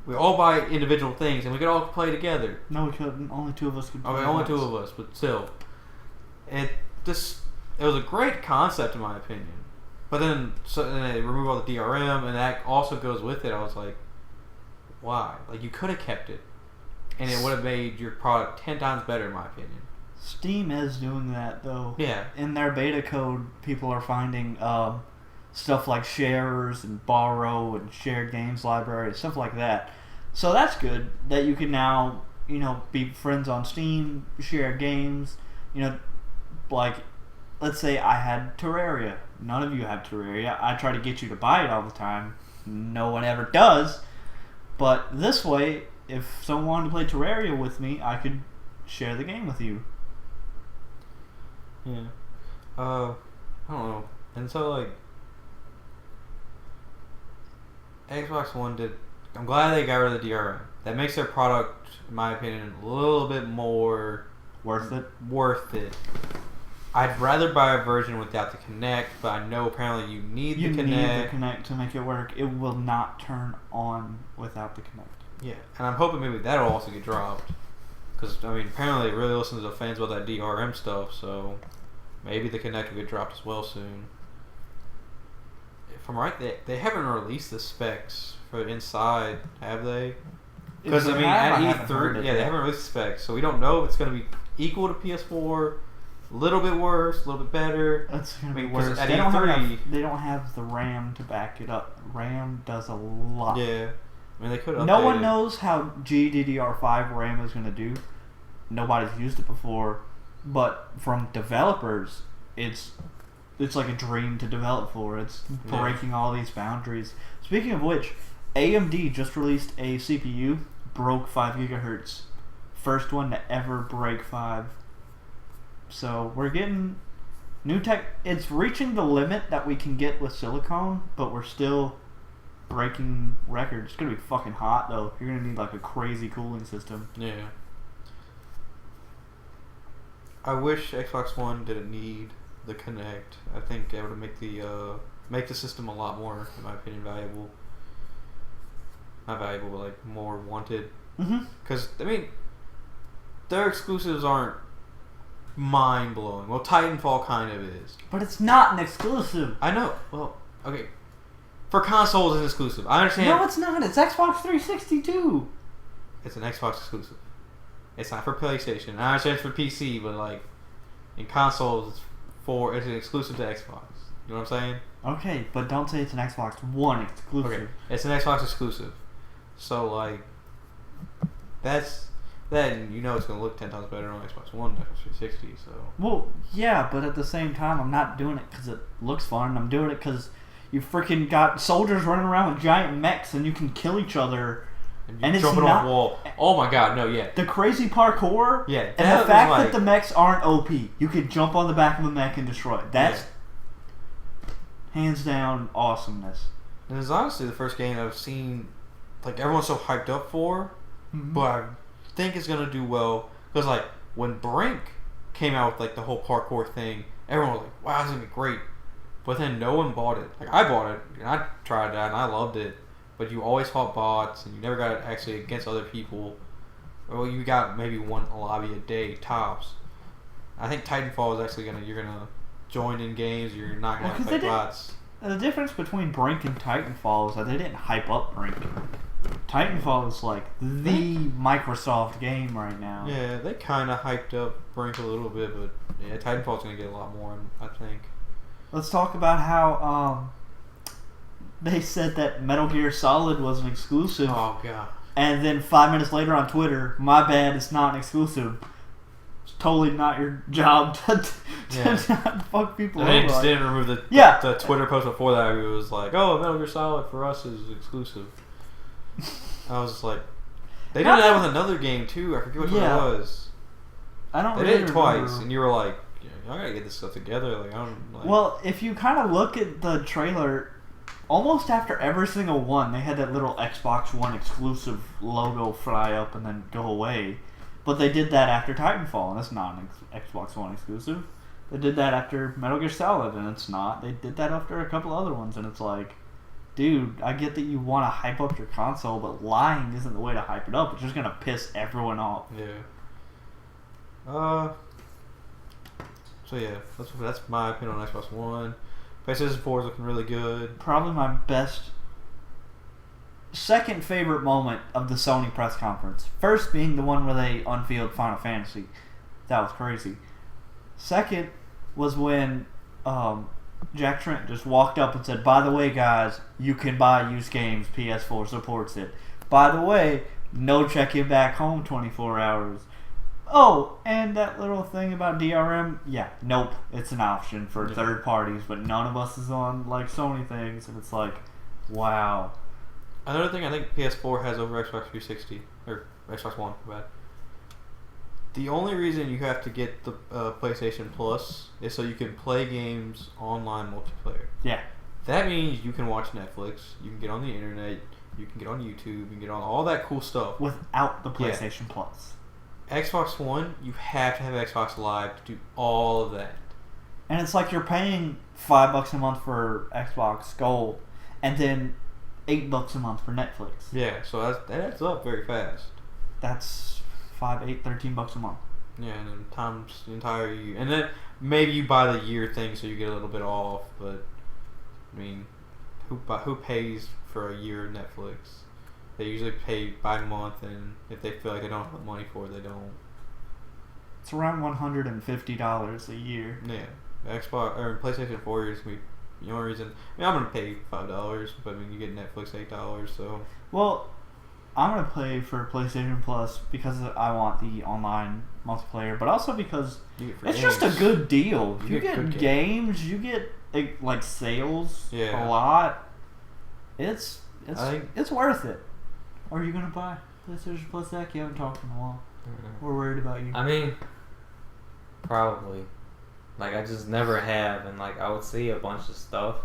We all buy individual things and we could all play together. No, we couldn't. Only two of us could play. Okay, only two of us, but still, it was a great concept in my opinion. But then they remove all the DRM, and that also goes with it. I was like, why? Like, you could have kept it, and it would have made your product 10 times better, in my opinion. Steam is doing that, though. Yeah. In their beta code, people are finding stuff like sharers and borrow and shared games library, stuff like that. So that's good that you can now, be friends on Steam, share games. Like, let's say I had Terraria. None of you have Terraria. I try to get you to buy it all the time. No one ever does. But this way, if someone wanted to play Terraria with me, I could share the game with you. Yeah. I don't know. And so, like, Xbox One did... I'm glad they got rid of the DRM. That makes their product, in my opinion, a little bit more... Worth it. I'd rather buy a version without the Kinect, but I know apparently you need the Kinect. You need the Kinect to make it work. It will not turn on without the Kinect. Yeah, and I'm hoping maybe that'll also get dropped. Because, apparently they really listen to the fans about that DRM stuff, so maybe the Kinect will get dropped as well soon. If I'm right, they haven't released the specs for inside, have they? Because, at E3, they haven't released the specs, so we don't know if it's going to be equal to PS4, a little bit worse, a little bit better. That's going to be worse. At E3, they don't have the RAM to back it up. RAM does a lot. Yeah. They could update No one knows how GDDR5 RAM is going to do. Nobody's used it before. But from developers, it's like a dream to develop for. It's breaking all these boundaries. Speaking of which, AMD just released a CPU, broke 5 gigahertz. First one to ever break 5. So we're getting new tech. It's reaching the limit that we can get with silicone, but we're still breaking records. It's gonna be fucking hot though. You're gonna need like a crazy cooling system. Yeah. I wish Xbox One didn't need the Kinect. I think it would make the system a lot more, in my opinion, valuable. Not valuable, but like more wanted. Because their exclusives aren't mind blowing. Well, Titanfall kind of is. But it's not an exclusive. I know. Well, okay. For consoles, it's exclusive. I understand. No, it's not. It's Xbox 360 too. It's an Xbox exclusive. It's not for PlayStation. I understand it's for PC, but like in consoles, it's an exclusive to Xbox. You know what I'm saying? Okay, but don't say it's an Xbox One exclusive. Okay, it's an Xbox exclusive. So like, then it's gonna look 10 times better on Xbox One than Xbox 360. So. Well, yeah, but at the same time, I'm not doing it because it looks fun. I'm doing it because you freaking got soldiers running around with giant mechs and you can kill each other. And jumping off a wall. Oh my god, no, yeah. The crazy parkour. Yeah. And the fact that the mechs aren't OP. You could jump on the back of a mech and destroy it. That's hands down awesomeness. And it's honestly the first game I've seen, like, everyone's so hyped up for, but I think it's going to do well. Because, like, when Brink came out with, like, the whole parkour thing, everyone was like, wow, it's going to be great. But then no one bought it. Like, I bought it, and I tried that, and I loved it. But you always fought bots, and you never got it actually against other people. Well, you got maybe one lobby a day, tops. I think Titanfall is actually you're gonna join in games, you're not gonna fight bots. The difference between Brink and Titanfall is that they didn't hype up Brink. Titanfall is like the Microsoft game right now. Yeah, they kind of hyped up Brink a little bit, but yeah, Titanfall's gonna get a lot more, I think. Let's talk about how they said that Metal Gear Solid was an exclusive. Oh god. And then 5 minutes later on Twitter, my bad, it's not an exclusive. It's totally not your job to not fuck people over. They just didn't remove the Twitter post before that. It was like, oh, Metal Gear Solid for us is exclusive. I was just like, they did that with another game too. I forget which one it was. I don't. They really did it twice, remember. and you were like, I gotta get this stuff together. Like, I don't. Like, well, if you kind of look at the trailer, almost after every single one, they had that little Xbox One exclusive logo fly up and then go away. But they did that after Titanfall, and it's not an Xbox One exclusive. They did that after Metal Gear Solid, and it's not. They did that after a couple other ones, and it's like, dude, I get that you want to hype up your console, but lying isn't the way to hype it up. It's just going to piss everyone off. Yeah. So yeah, that's my opinion on Xbox One. PlayStation 4 is looking really good. Probably my second favorite moment of the Sony press conference. First being the one where they unveiled Final Fantasy. That was crazy. Second was when Jack Trent just walked up and said, by the way, guys, you can buy used games. PS4 supports it. By the way, no check-in back home 24 hours. Oh, and that little thing about DRM, yeah, nope, it's an option for third parties, but none of us is on like Sony things, and it's like, wow. Another thing I think PS4 has over Xbox 360 or Xbox One, bad. The only reason you have to get the PlayStation Plus is so you can play games online multiplayer. Yeah. That means you can watch Netflix, you can get on the internet, you can get on YouTube, you can get on all that cool stuff without the PlayStation Plus. Xbox One, you have to have Xbox Live to do all of that. And it's like you're paying $5 a month for Xbox Gold, and then $8 a month for Netflix. Yeah, so that adds up very fast. That's $5, $8, $13 a month. Yeah, and then times the entire year, and then maybe you buy the year thing so you get a little bit off. But I mean, who pays for a year of Netflix? They usually pay by month, and if they feel like they don't have the money for it, they don't. It's around $150 a year. Yeah, Xbox or PlayStation 4 is gonna be the only reason. I mean, I'm gonna pay $5, but I mean, you get Netflix $8, so. Well, I'm gonna pay for PlayStation Plus because I want the online multiplayer, but also because it's just a good deal. You get games, you get like sales a lot. It's worth it. Are you gonna buy PlayStation Plus, Zach? You haven't talked in a while. We're worried about you. I mean, probably. Like, I just never have, and like I would see a bunch of stuff,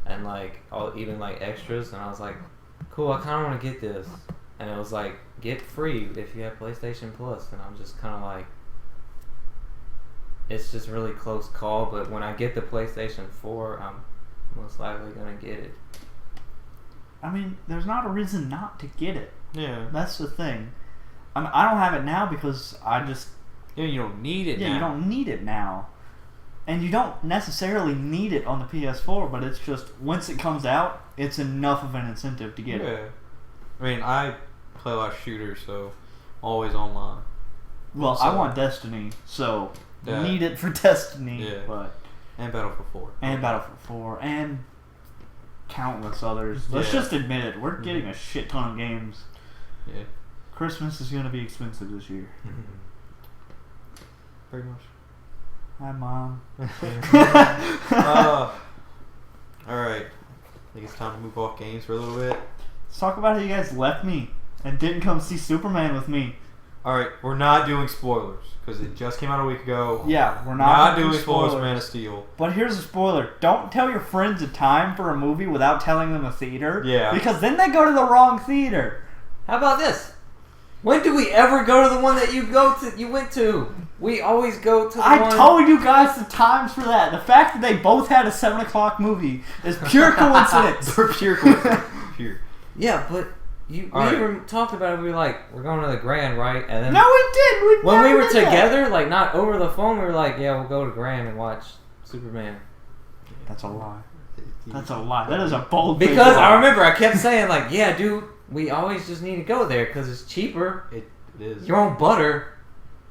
and like even like extras, and I was like, cool, I kind of want to get this, and it was like get free if you have PlayStation Plus, and I'm just kind of like, it's just really close call. But when I get the PlayStation 4, I'm most likely gonna get it. I mean, there's not a reason not to get it. Yeah. That's the thing. I mean, I don't have it now because I just... Yeah, you don't need it now. Yeah, you don't need it now. And you don't necessarily need it on the PS4, but it's just, once it comes out, it's enough of an incentive to get it. Yeah. I mean, I play a lot of shooters, so always online. Well, So- I want Destiny, so Yeah. need it for Destiny. Yeah. But And Battlefield 4. and Battlefield 4, and countless others. Let's Yeah. just admit it. We're getting a shit ton of games. Yeah. Christmas is going to be expensive this year. Pretty much. Hi, Mom. Alright. I think it's time to move off games for a little bit. Let's talk about how you guys left me and didn't come see Superman with me. Alright, we're not doing spoilers because it just came out a week ago. Yeah, we're Not not doing spoilers for Man of Steel. But here's a spoiler. Don't tell your friends a time for a movie without telling them a theater. Yeah. Because then they go to the wrong theater. How about this? When do we ever go to the one that you went to? We always go to the one... I told you guys the times for that. The fact that they both had a 7 o'clock movie is pure coincidence. Pure coincidence. Pure. Yeah, but we talked about it. We were like, we're going to the Grand, right? And then No, we did. when we never were did that. together, like not over the phone, we were like, yeah, we'll go to Grand and watch Superman. That's a lie. That's a lot. That is a bold. Because I remember I kept saying like, yeah, dude, we always just need to go there because it's cheaper. It is. Your own butter.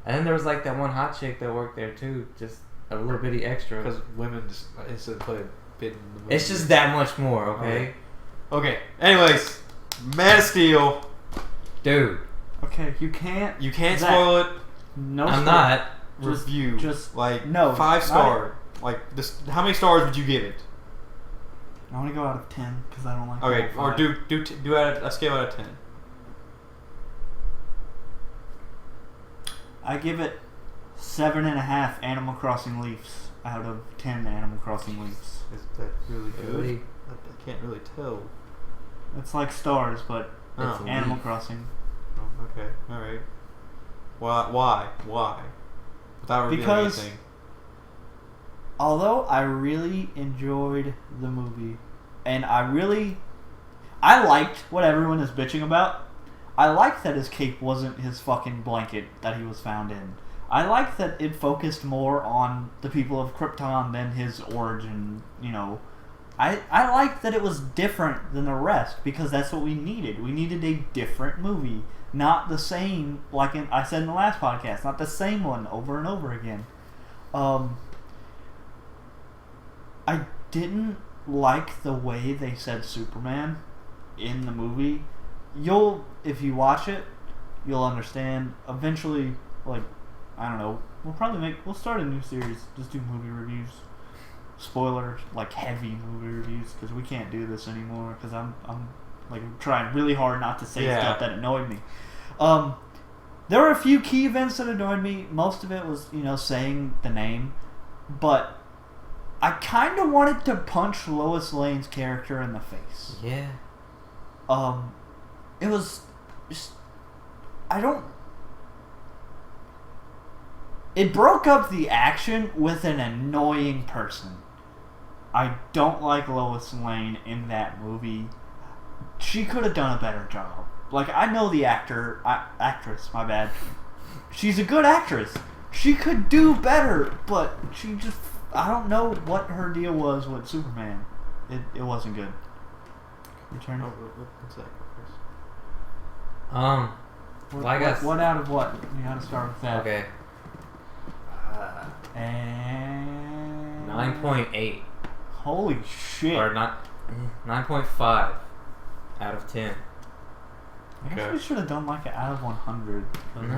And then there was like that one hot chick that worked there too, just a little bitty extra. Because women just instantly play a bit in the movie. It's just that much more, okay? Okay. Anyways, Man of Steel. Dude. Okay, you can't. You can't spoil it. No, I'm not. Review. Just like no. 5 star. Like this. How many stars would you give it? I want to go out of 10 because I don't like. Okay, or 5. do a scale out of 10. I give it 7.5 Animal Crossing leaves out of 10 Animal Crossing leaves. Is that really good? Really? I can't really tell. It's like stars, but Oh. it's Animal Crossing. Oh, okay, all right. Why? Without revealing Because anything. although I really enjoyed the movie, and I liked what everyone is bitching about. I liked that his cape wasn't his fucking blanket that he was found in. I liked that it focused more on the people of Krypton than his origin, you know. I liked that it was different than the rest because that's what we needed. We needed a different movie. Not the same, like I said in the last podcast, not the same one over and over again. I didn't like the way they said Superman in the movie. If you watch it, you'll understand. Eventually, like, I don't know, we'll start a new series, just do movie reviews. Spoilers, like heavy movie reviews, because we can't do this anymore, because I'm like trying really hard not to say stuff that annoyed me. There were a few key events that annoyed me. Most of it was, saying the name, but I kind of wanted to punch Lois Lane's character in the face. Yeah. It was just, it broke up the action with an annoying person. I don't like Lois Lane in that movie. She could have done a better job. Like, I know the actress, my bad. She's a good actress. She could do better, but she just, I don't know what her deal was with Superman. It wasn't good. Your turn. What's that? What out of what? You gotta start with that. Okay. And 9.8. Holy shit. Or not 9.5 out of 10. I guess we should have done like an out of 100.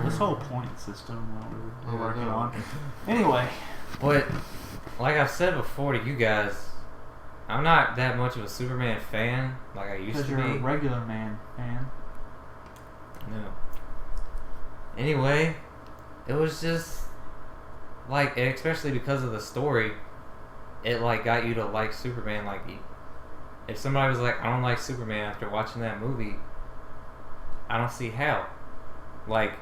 This whole point system that we're working on. Anyway. But, like I've said before to you guys, I'm not that much of a Superman fan like I used to be. Because you're a regular man fan. No. Anyway, it was just like, especially because of the story, it like got you to like Superman. Like, if somebody was like, I don't like Superman after watching that movie, I don't see how. Like,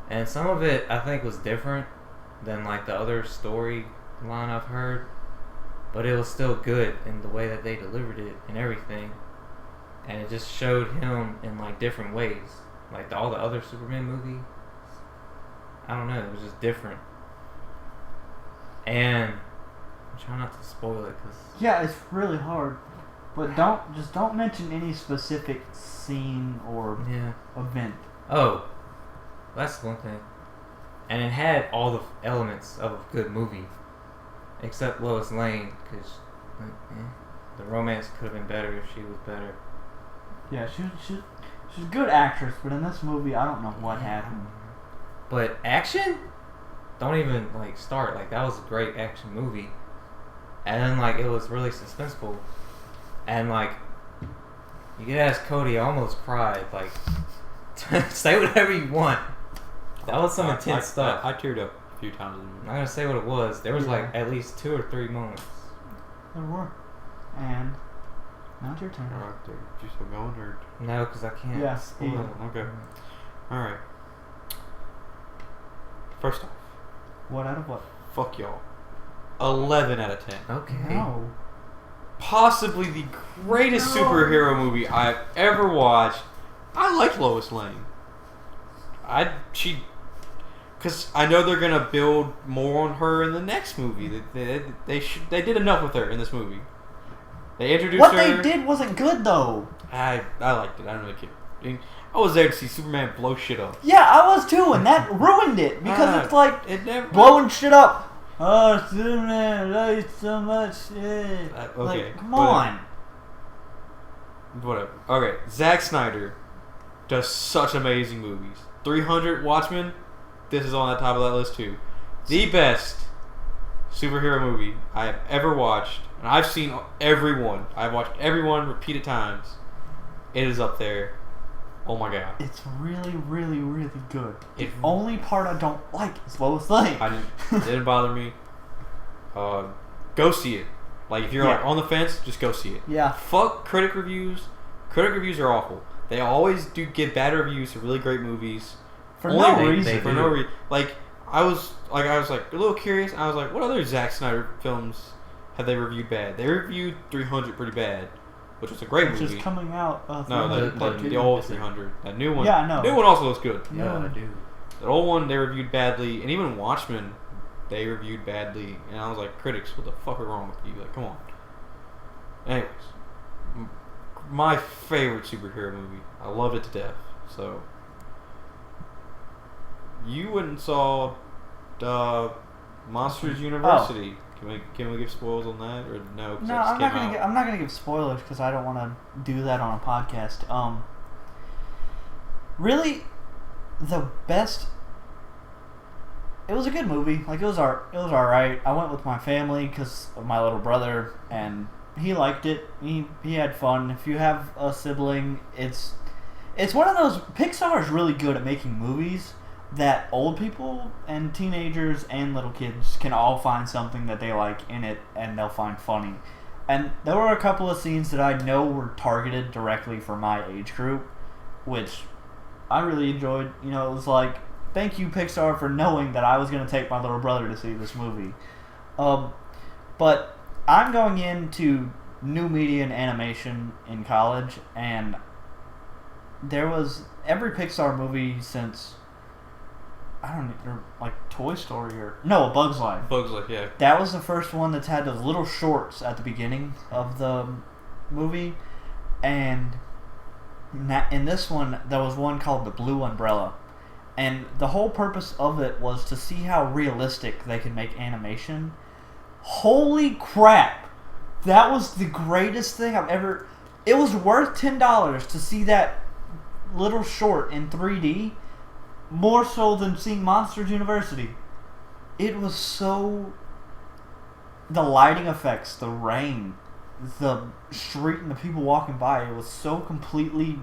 and some of it I think was different than like the other storyline I've heard, but it was still good in the way that they delivered it and everything, and it just showed him in like different ways. Like all the other Superman movies, I don't know, it was just different. And I'm trying not to spoil it, cause yeah, it's really hard. But don't mention any specific scene or event. Oh, that's one thing. And it had all the elements of a good movie, except Lois Lane, because the romance could have been better if she was better. Yeah, she's a good actress, but in this movie, I don't know what happened. But action? Don't even like start. Like, that was a great action movie, and then like it was really suspenseful, and like you could ask Cody. I almost cried. Like, say whatever you want. That was some intense stuff. I teared up a few times. I'm not gonna say what it was. There was like at least 2 or 3 moments. There were. And now it's your turn. Alright, you still going or? No, because I can't. Yeah, spoil yeah. it. Okay. Alright. First off, What out of what? fuck y'all. 11 out of 10. Okay. No. Possibly the greatest superhero movie I've ever watched. I like Lois Lane. Because I know they're gonna build more on her in the next movie. They did enough with her in this movie. They introduced What her. they did wasn't good though. I liked it. I don't really care. I mean, I was there to see Superman blow shit up. Yeah, I was too, and that ruined it because it's like It never blowing shit up. Oh, Superman, I love you so much. Yeah. okay, Like, come on. Whatever. Okay, Zack Snyder does such amazing movies. 300 Watchmen. This is on the top of that list too. The best superhero movie I have ever watched, and I've seen every one. I've watched every one repeated times. It is up there. Oh my god. It's really, really, really good. The It- only part I don't like is Lois Lane. It didn't bother me. Go see it. Like if you're like Yeah. on the fence, just go see it. Yeah. Fuck critic reviews. Critic reviews are awful. They always do give bad reviews to really great movies. For Only no they- reason. For no reason. Like I was a little curious. I was like, what other Zack Snyder films have they reviewed bad? They reviewed 300 pretty bad, which was a great Which movie. is coming out. No, 300 part two. the old 300. That new one. Yeah, I know. New one also looks good. Yeah, I do. That old one they reviewed badly, and even Watchmen they reviewed badly. And I was like, critics, what the fuck are wrong with you? Like, come on. Anyways, my favorite superhero movie. I loved it to death. So you went and saw Monsters University. Can we give spoils on that or no? 'Cause No, that just I'm not came gonna. out. I'm not gonna give spoilers because I don't want to do that on a podcast. Really, the best. It was a good movie. Like it was alright. I went with my family because of my little brother, and he liked it. He had fun. If you have a sibling, it's one of those. Pixar is really good at making movies that old people and teenagers and little kids can all find something that they like in it and they'll find funny. And there were a couple of scenes that I know were targeted directly for my age group, which I really enjoyed. You know, it was like, thank you Pixar for knowing that I was going to take my little brother to see this movie. But I'm going into new media and animation in college, and there was every Pixar movie since I don't know, like Toy Story or no, A Bug's Life. Bugs Life, yeah. That was the first one that's had those little shorts at the beginning of the movie, and in this one there was one called The Blue Umbrella, and the whole purpose of it was to see how realistic they can make animation. Holy crap! That was the greatest thing I've ever. It was worth $10 to see that little short in 3D. More so than seeing Monsters University. It was so... The lighting effects, the rain, the street and the people walking by, it was so completely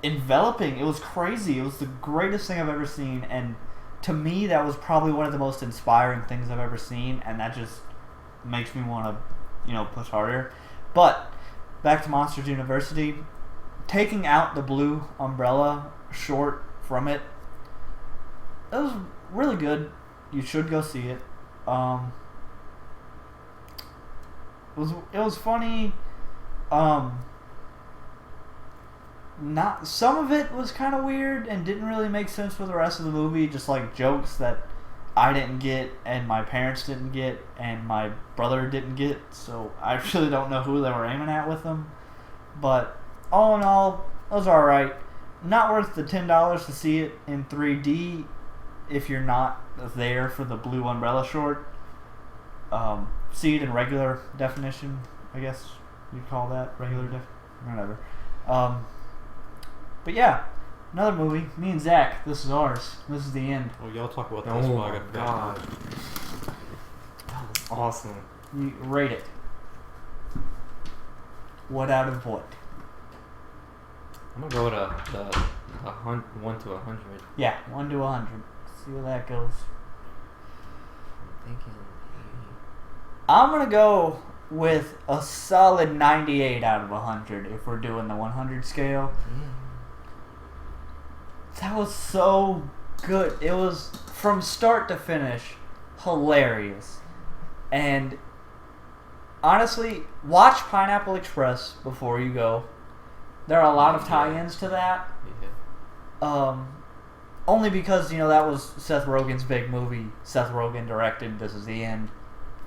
enveloping. It was crazy. It was the greatest thing I've ever seen, and to me that was probably one of the most inspiring things I've ever seen, and that just makes me want to, push harder. But, back to Monsters University, taking out the Blue Umbrella short from it, it was really good. You should go see it. It was funny. Not some of it was kind of weird and didn't really make sense for the rest of the movie. Just like jokes that I didn't get and my parents didn't get and my brother didn't get. So I really don't know who they were aiming at with them. But all in all, it was alright. Not worth the $10 to see it in 3D. If you're not there for the Blue Umbrella short, see it in regular definition, I guess you'd call that regular whatever. But yeah, another movie. Me and Zach, this is ours. This is the end. Well, y'all talk about Oh this. my while I got god. That was awesome. You rate it. What out of what? I'm gonna go with a 1 to 100. Yeah, 1 to 100. See where that goes. I'm thinking. I'm gonna go with a solid 98 out of 100 if we're doing the 100 scale. That was so good. It was from start to finish hilarious. And honestly, watch Pineapple Express before you go. There are a lot of tie-ins to that. Yeah. Only because, that was Seth Rogen's big movie. Seth Rogen directed This Is the End.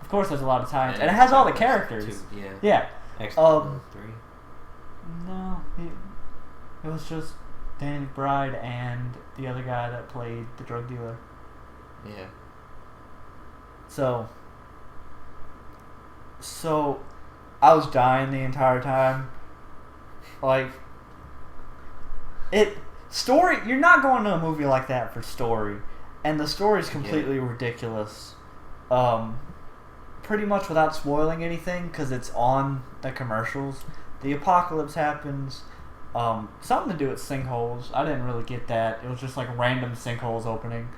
Of course there's a lot of tie-ins. And it has all the characters. Too, yeah. Yeah. X-Men 3. No, it was just Danny McBride and the other guy that played the drug dealer. Yeah. So I was dying the entire time. Like, you're not going to a movie like that for story. And the story's completely ridiculous. Pretty much without spoiling anything, because it's on the commercials. The apocalypse happens. Something to do with sinkholes. I didn't really get that. It was just like random sinkholes opening.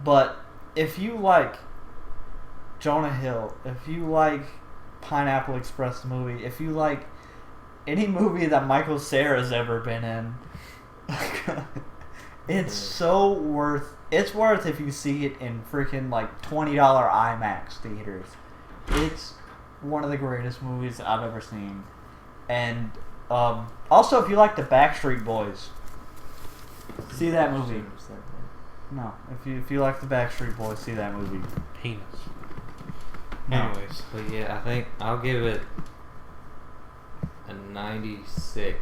But if you like Jonah Hill, if you like Pineapple Express the movie, if you like any movie that Michael Cera's ever been in, it's worth if you see it in freaking like $20 IMAX theaters. It's one of the greatest movies I've ever seen. And also, if you like the Backstreet Boys, see that movie. No, if you like the Backstreet Boys, see that movie. Penis. No. Anyways. But yeah, I think I'll give it a 96.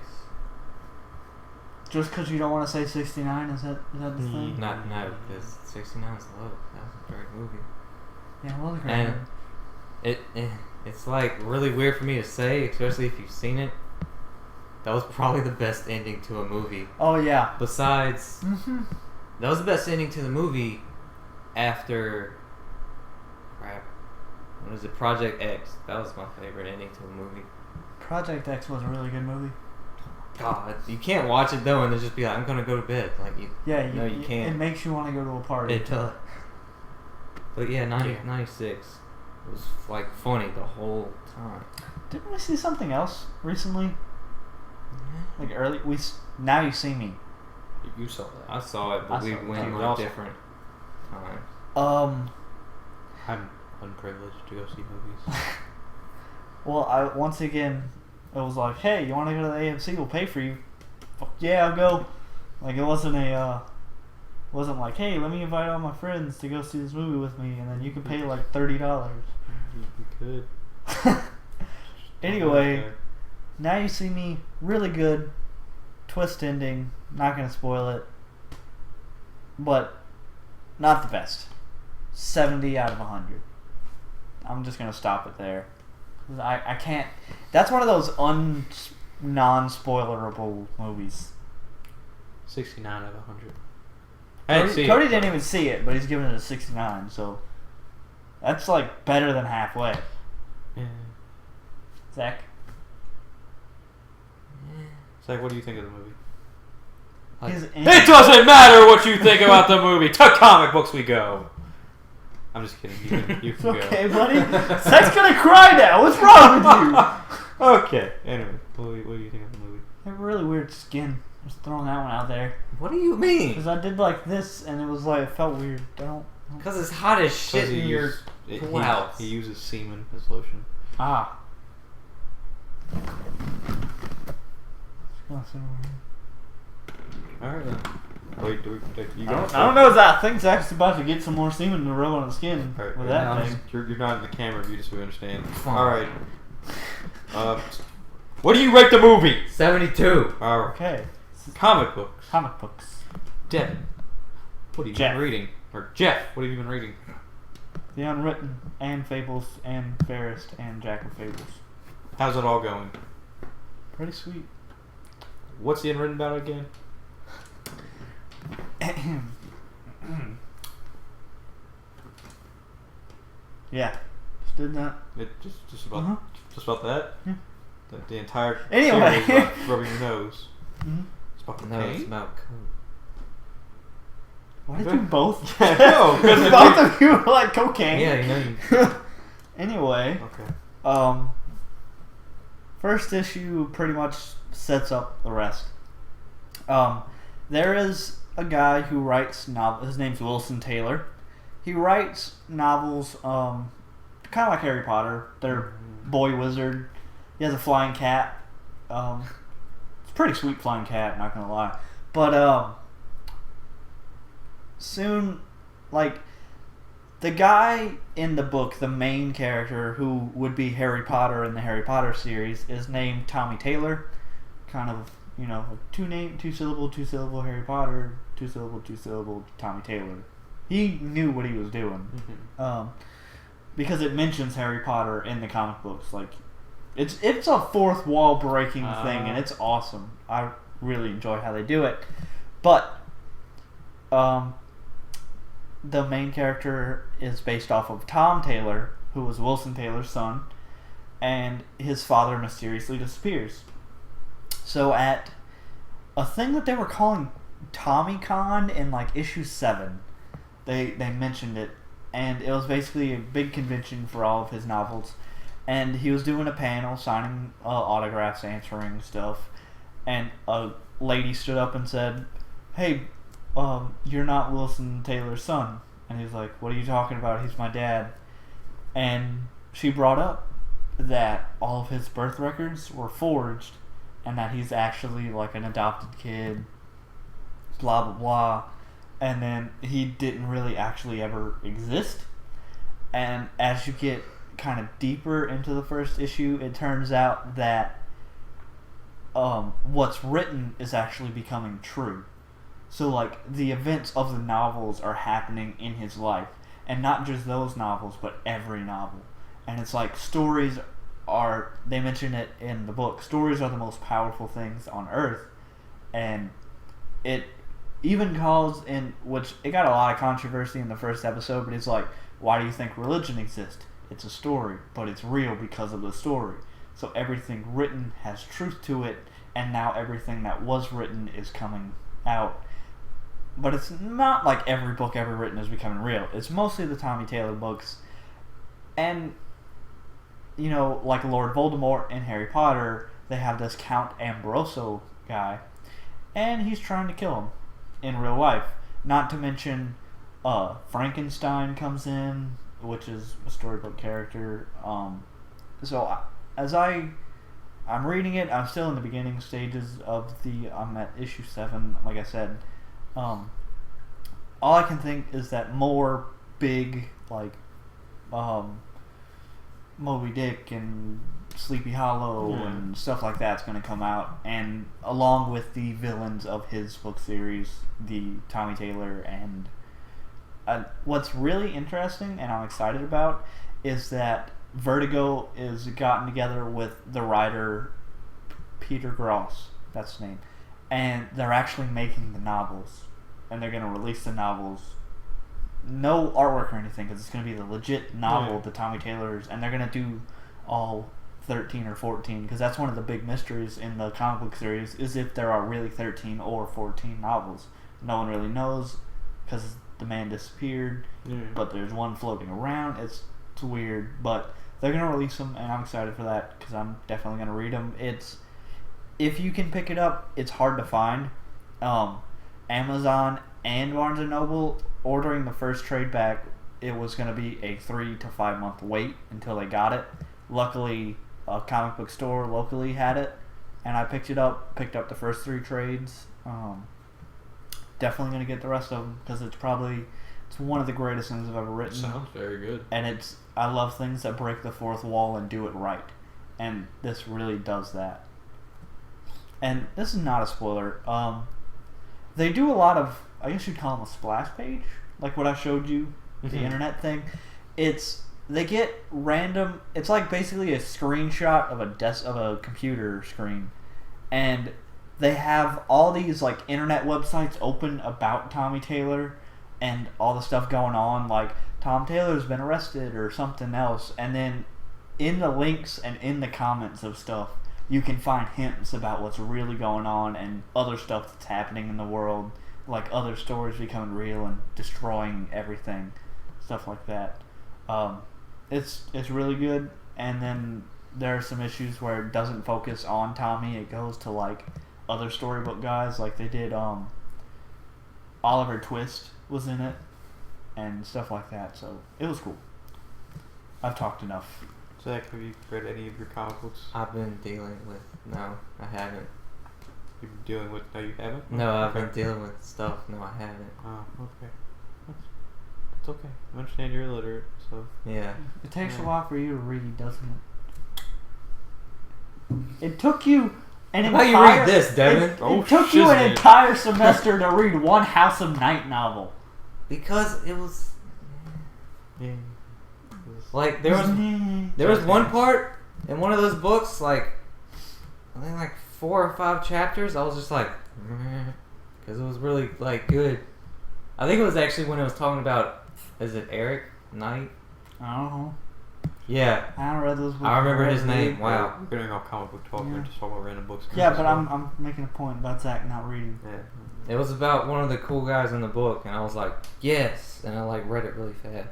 Just because you don't want to say 69, is that the thing? No, because 69 is low. That was a great movie. Yeah, well, the great And movie. it's like really weird for me to say, especially if you've seen it. That was probably the best ending to a movie. Oh yeah. Besides, Mm-hmm. that was the best ending to the movie after. Crap. What is it? Project X. That was my favorite ending to a movie. Project X was a really good movie. God, you can't watch it though and then just be like, I'm gonna go to bed. Like you. Yeah, No, you can't. It makes you want to go to a party. It does. But yeah, 96 was like funny the whole time. Didn't we see something else recently? Like Now You See Me. You saw that. I saw it, but we went it. at different times. I'm unprivileged to go see movies. Well, once again, it was like, hey, you want to go to the AMC? We'll pay for you. Fuck yeah, I'll go. Like, it wasn't like, hey, let me invite all my friends to go see this movie with me, and then you can pay like $30. We could. Anyway, Now You See Me, really good. Twist ending. Not gonna spoil it, but not the best. 70 out of 100. I'm just gonna stop it there. I can't. That's one of those non-spoilerable movies. 69 out of 100. Cody didn't even see it, but he's giving it a 69. So that's like better than halfway. Yeah. Zach. Zach, what do you think of the movie? Like, It doesn't matter what you think about the movie. To comic books we go. I'm just kidding. You can Okay, go. buddy. Zach's gonna cry now. What's wrong with you? Okay. Anyway, what do you think of the movie? They have really weird skin. Just throwing that one out there. what do you mean? Because I did like this, and it was like, it felt weird. Because it's hot as shit in your blouse. He uses semen as lotion. Ah. Alright then. Wait, you I don't know, Zach. I think Zach's about to get some more semen to rub on his skin Alright, with that thing. you're not in the camera view, just so we understand. Fine. Alright. What do you rate the movie? 72. Alright. Okay. Comic books. Comic books. Devin. What have you Jeff. been reading? Or Jeff, what have you been reading? The Unwritten, and Fables, and Fairest, and Jack of Fables. How's it all going? Pretty sweet. What's the Unwritten about again? Yeah. Just did that. It just about that? Yeah. The entire Anyway. series about rubbing your nose. Mm-hmm. It's about No, it's cocaine? about coke. Why did you both? No, because both of you like cocaine. Yeah, you know you. Anyway, Okay. first issue pretty much sets up the rest. There is a guy who writes novels. His name's Wilson Taylor. He writes novels, kind of like Harry Potter. They're boy wizard. He has a flying cat. It's a pretty sweet flying cat, not gonna lie. But soon, like, The guy in the book, the main character who would be Harry Potter in the Harry Potter series, is named Tommy Taylor. Kind of, two syllable Harry Potter, two syllable Tommy Taylor. He knew what he was doing. Because it mentions Harry Potter in the comic books. Like, it's a fourth wall breaking thing, and it's awesome. I really enjoy how they do it. But, the main character is based off of Tom Taylor, who was Wilson Taylor's son, and his father mysteriously disappears. So at a thing that they were calling TommyCon in like issue 7, they mentioned it, and it was basically a big convention for all of his novels, and he was doing a panel, signing autographs, answering stuff, and a lady stood up and said, "Hey, you're not Wilson Taylor's son." And he's like, "What are you talking about? He's my dad." And she brought up that all of his birth records were forged and that he's actually like an adopted kid, blah blah blah, and then he didn't really actually ever exist. And as you get kind of deeper into the first issue, it turns out that what's written is actually becoming true. So, like, the events of the novels are happening in his life. And not just those novels, but every novel. And it's like, stories are, they mention it in the book, stories are the most powerful things on Earth. And it even calls in, which, it got a lot of controversy in the first episode, but it's like, why do you think religion exists? It's a story, but it's real because of the story. So everything written has truth to it, and now everything that was written is coming out. But it's not like every book ever written is becoming real. It's mostly the Tommy Taylor books. And, like Lord Voldemort and Harry Potter, they have this Count Ambroso guy. And he's trying to kill him in real life. Not to mention, Frankenstein comes in, which is a storybook character. So, as I'm reading it, I'm still in the beginning stages of I'm at issue 7, like I said. All I can think is that more big, like, Moby Dick and Sleepy Hollow and stuff like that's going to come out, and along with the villains of his book series, the Tommy Taylor, and what's really interesting and I'm excited about is that Vertigo is gotten together with the writer Peter Gross, that's his name, and they're actually making the novels, and they're going to release the novels. No artwork or anything, because it's going to be the legit novel, the Tommy Taylor's, and they're going to do all 13 or 14, because that's one of the big mysteries in the comic book series, is if there are really 13 or 14 novels. No one really knows, because the man disappeared, but there's one floating around. It's weird, but they're going to release them, and I'm excited for that, because I'm definitely going to read them. If you can pick it up, it's hard to find. Amazon and Barnes & Noble, ordering the first trade back, it was going to be a 3 to 5 month wait until they got it. Luckily, a comic book store locally had it, and I picked up the first 3 trades. Definitely going to get the rest of them, because it's one of the greatest things I've ever written. Sounds very good. And I love things that break the fourth wall and do it right. And this really does that. And this is not a spoiler. They do a lot of, I guess you'd call them a splash page, like what I showed you, the internet thing. They get random. It's like basically a screenshot of a computer screen, and they have all these like internet websites open about Tommy Taylor and all the stuff going on, like Tom Taylor's been arrested or something else, and then in the links and in the comments of stuff, you can find hints about what's really going on and other stuff that's happening in the world, like other stories becoming real and destroying everything, stuff like that. It's really good, and then there are some issues where it doesn't focus on Tommy. It goes to like other storybook guys, like they did. Oliver Twist was in it, and stuff like that. So it was cool. I've talked enough. Zach, have you read any of your comic books? I've been dealing with... No, I haven't. You've been dealing with... No, you haven't? No, I've been dealing with stuff. No, I haven't. Oh, okay. It's okay. I understand you're illiterate, so. Yeah. It takes Yeah. a while for you to read, doesn't it? It took you an How entire... you read this, Devin? Oh, It took you an shiznit. entire semester to read one House of Night novel. Because it was Yeah. like there was one part in one of those books, like I think like 4 or 5 chapters. I was just like, because it was really like good. I think it was actually when it was talking about, is it Eric Knight? I don't know. Yeah, I haven't read those books. I remember his Read name. them. Wow. We're getting off comic book talk. Yeah. We're just talking about random books. Yeah, but I'm making a point about Zach not reading. Yeah. It was about one of the cool guys in the book, and I was like, yes, and I like read it really fast.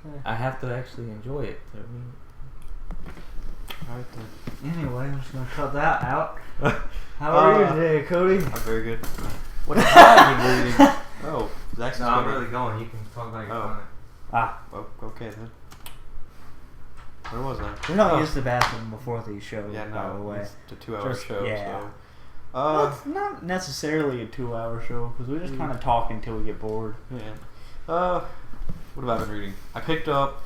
Okay. I have to actually enjoy it to read. Alright then. Anyway, I'm just gonna cut that out. How How are you today, Cody? I'm very good. What have you been reading? Oh, Zach's No, I'm really going. You can talk about your Oh. comment. Ah, Oh, okay then. Where was that? we don't Oh. use the bathroom before these shows, Yeah, by the no, way. it's a 2-hour Just- show. yeah. So. Well, it's not necessarily a 2-hour show because we just kind of talk until we get bored. Yeah. What have I been reading? I picked up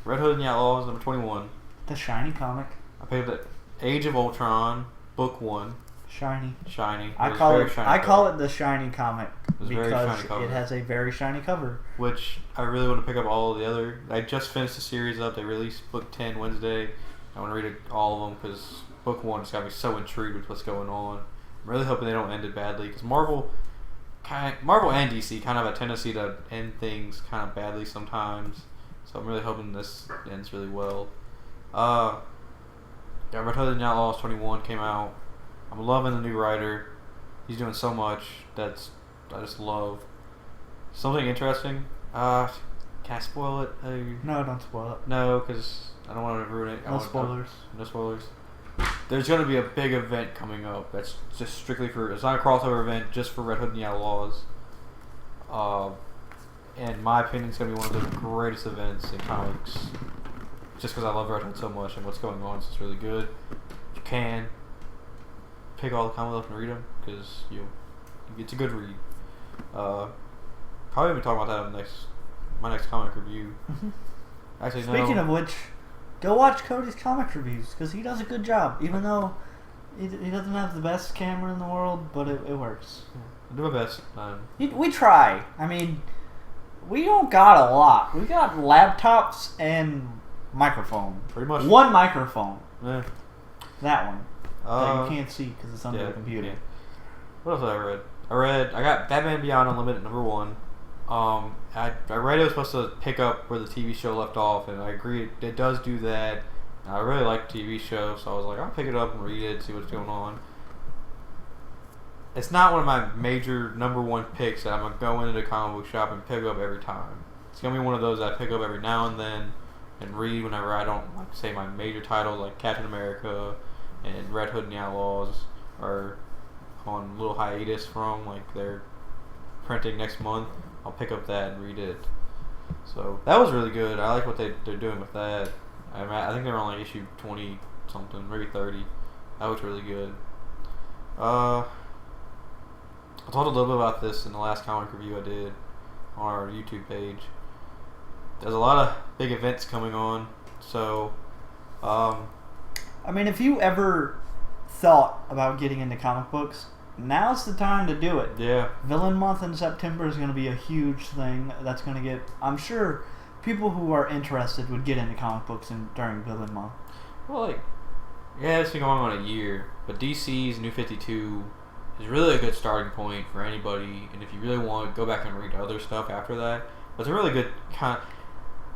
Red Hood and the Outlaws number 21. The Shiny comic, I picked up Age of Ultron book 1. Shiny. Shiny. I was call very it. shiny I cover, call it the Shiny comic was a very because shiny cover. it has a very shiny cover. Which I really want to pick up all of the other. I just finished the series up. They released book 10 Wednesday. I want to read all of them because book 1 just got me so intrigued with what's going on. I'm really hoping they don't end it badly because Marvel and DC kind of have a tendency to end things kind of badly sometimes. So I'm really hoping this ends really well. Yeah, Red Hood and the Outlaws 21 came out. I'm loving the new writer. He's doing so much that's I just love. Something interesting. Can I spoil it? No, don't spoil it. No, because I don't want to ruin it. No spoilers. No spoilers. There's going to be a big event coming up that's just strictly for... It's not a crossover event, just for Red Hood and the Outlaws. In my opinion, it's going to be one of the greatest events in comics. Just because I love Red Hood so much and what's going on, so it's really good. If you can, pick all the comics up and read them, because it's a good read. Probably be talking about that in my next comic review. Actually, Speaking no. of which, go watch Cody's comic reviews because he does a good job. Even though he doesn't have the best camera in the world, but it works. I do my best. We try. I mean, we don't got a lot. We got laptops and microphone. Pretty much. One microphone. Yeah. That one. That you Uh, can't see because it's under the computer. yeah. What else have I read? I got Batman Beyond Unlimited number 1. I read it was supposed to pick up where the TV show left off, and I agree it does do that. I really like the TV show, so I was like, I'll pick it up and read it, see what's going on. It's not one of my major number 1 picks that I'm gonna go into the comic book shop and pick up every time. It's gonna be one of those that I pick up every now and then and read whenever I don't like say my major titles like Captain America and Red Hood and the Outlaws are on little hiatus from, like they're printing next month. I'll pick up that and read it. So that was really good. I like what they're doing with that. I think they were only issue 20 something, maybe 30. That was really good. I talked a little bit about this in the last comic review I did on our YouTube page. There's a lot of big events coming on, so I mean, if you ever thought about getting into comic books, now's the time to do it. yeah. Villain Month in September is going to be a huge thing. That's going to get... I'm sure people who are interested would get into comic books during Villain Month. Well, yeah, it's been going on a year, but DC's New 52 is really a good starting point for anybody, and if you really want, go back and read other stuff after that. But it's a really good kind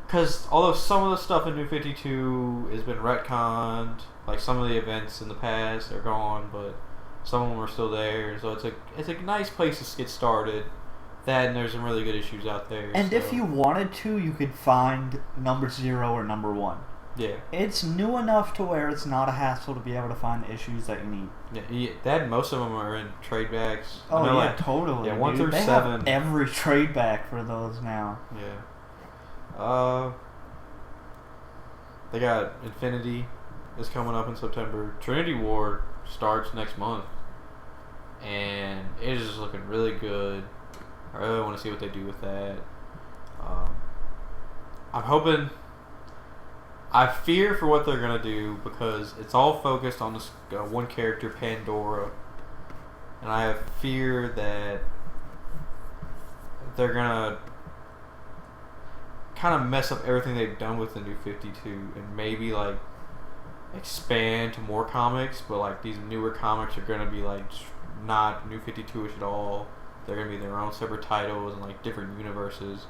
because although some of the stuff in New 52 has been retconned, like some of the events in the past are gone, but some of them are still there, so it's a nice place to get started. That, and there's some really good issues out there. And so. if you wanted to, you could find number 0 or number 1. Yeah. It's new enough to where it's not a hassle to be able to find the issues that you need. Yeah, that most of them are in trade backs. I Oh know, yeah, like, totally. yeah, 1 dude. through They 7. have every trade back for those now. Yeah. They got Infinity is coming up in September. Trinity War starts next month, and it is just looking really good. I really want to see what they do with that. I'm hoping. I fear for what they're gonna do because it's all focused on this one character, Pandora, and I have fear that they're gonna kind of mess up everything they've done with the New 52 and maybe like expand to more comics, but like these newer comics are gonna be like not New 52ish at all. They're gonna be their own separate titles and like different universes,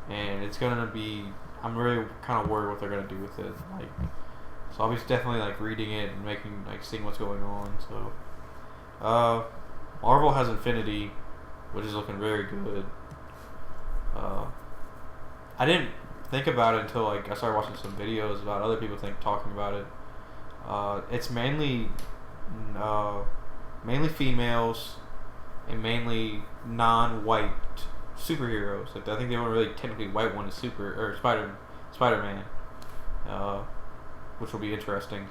and it's gonna be. I'm really kind of worried what they're gonna do with it. Like, so I'll be definitely like reading it and seeing what's going on. So, Marvel has Infinity, which is looking very good. I didn't think about it until like I started watching some videos about other people talking about it. It's mainly females and mainly non-white superheroes. Like, I think the only really technically white one is Spider-Man, which will be interesting.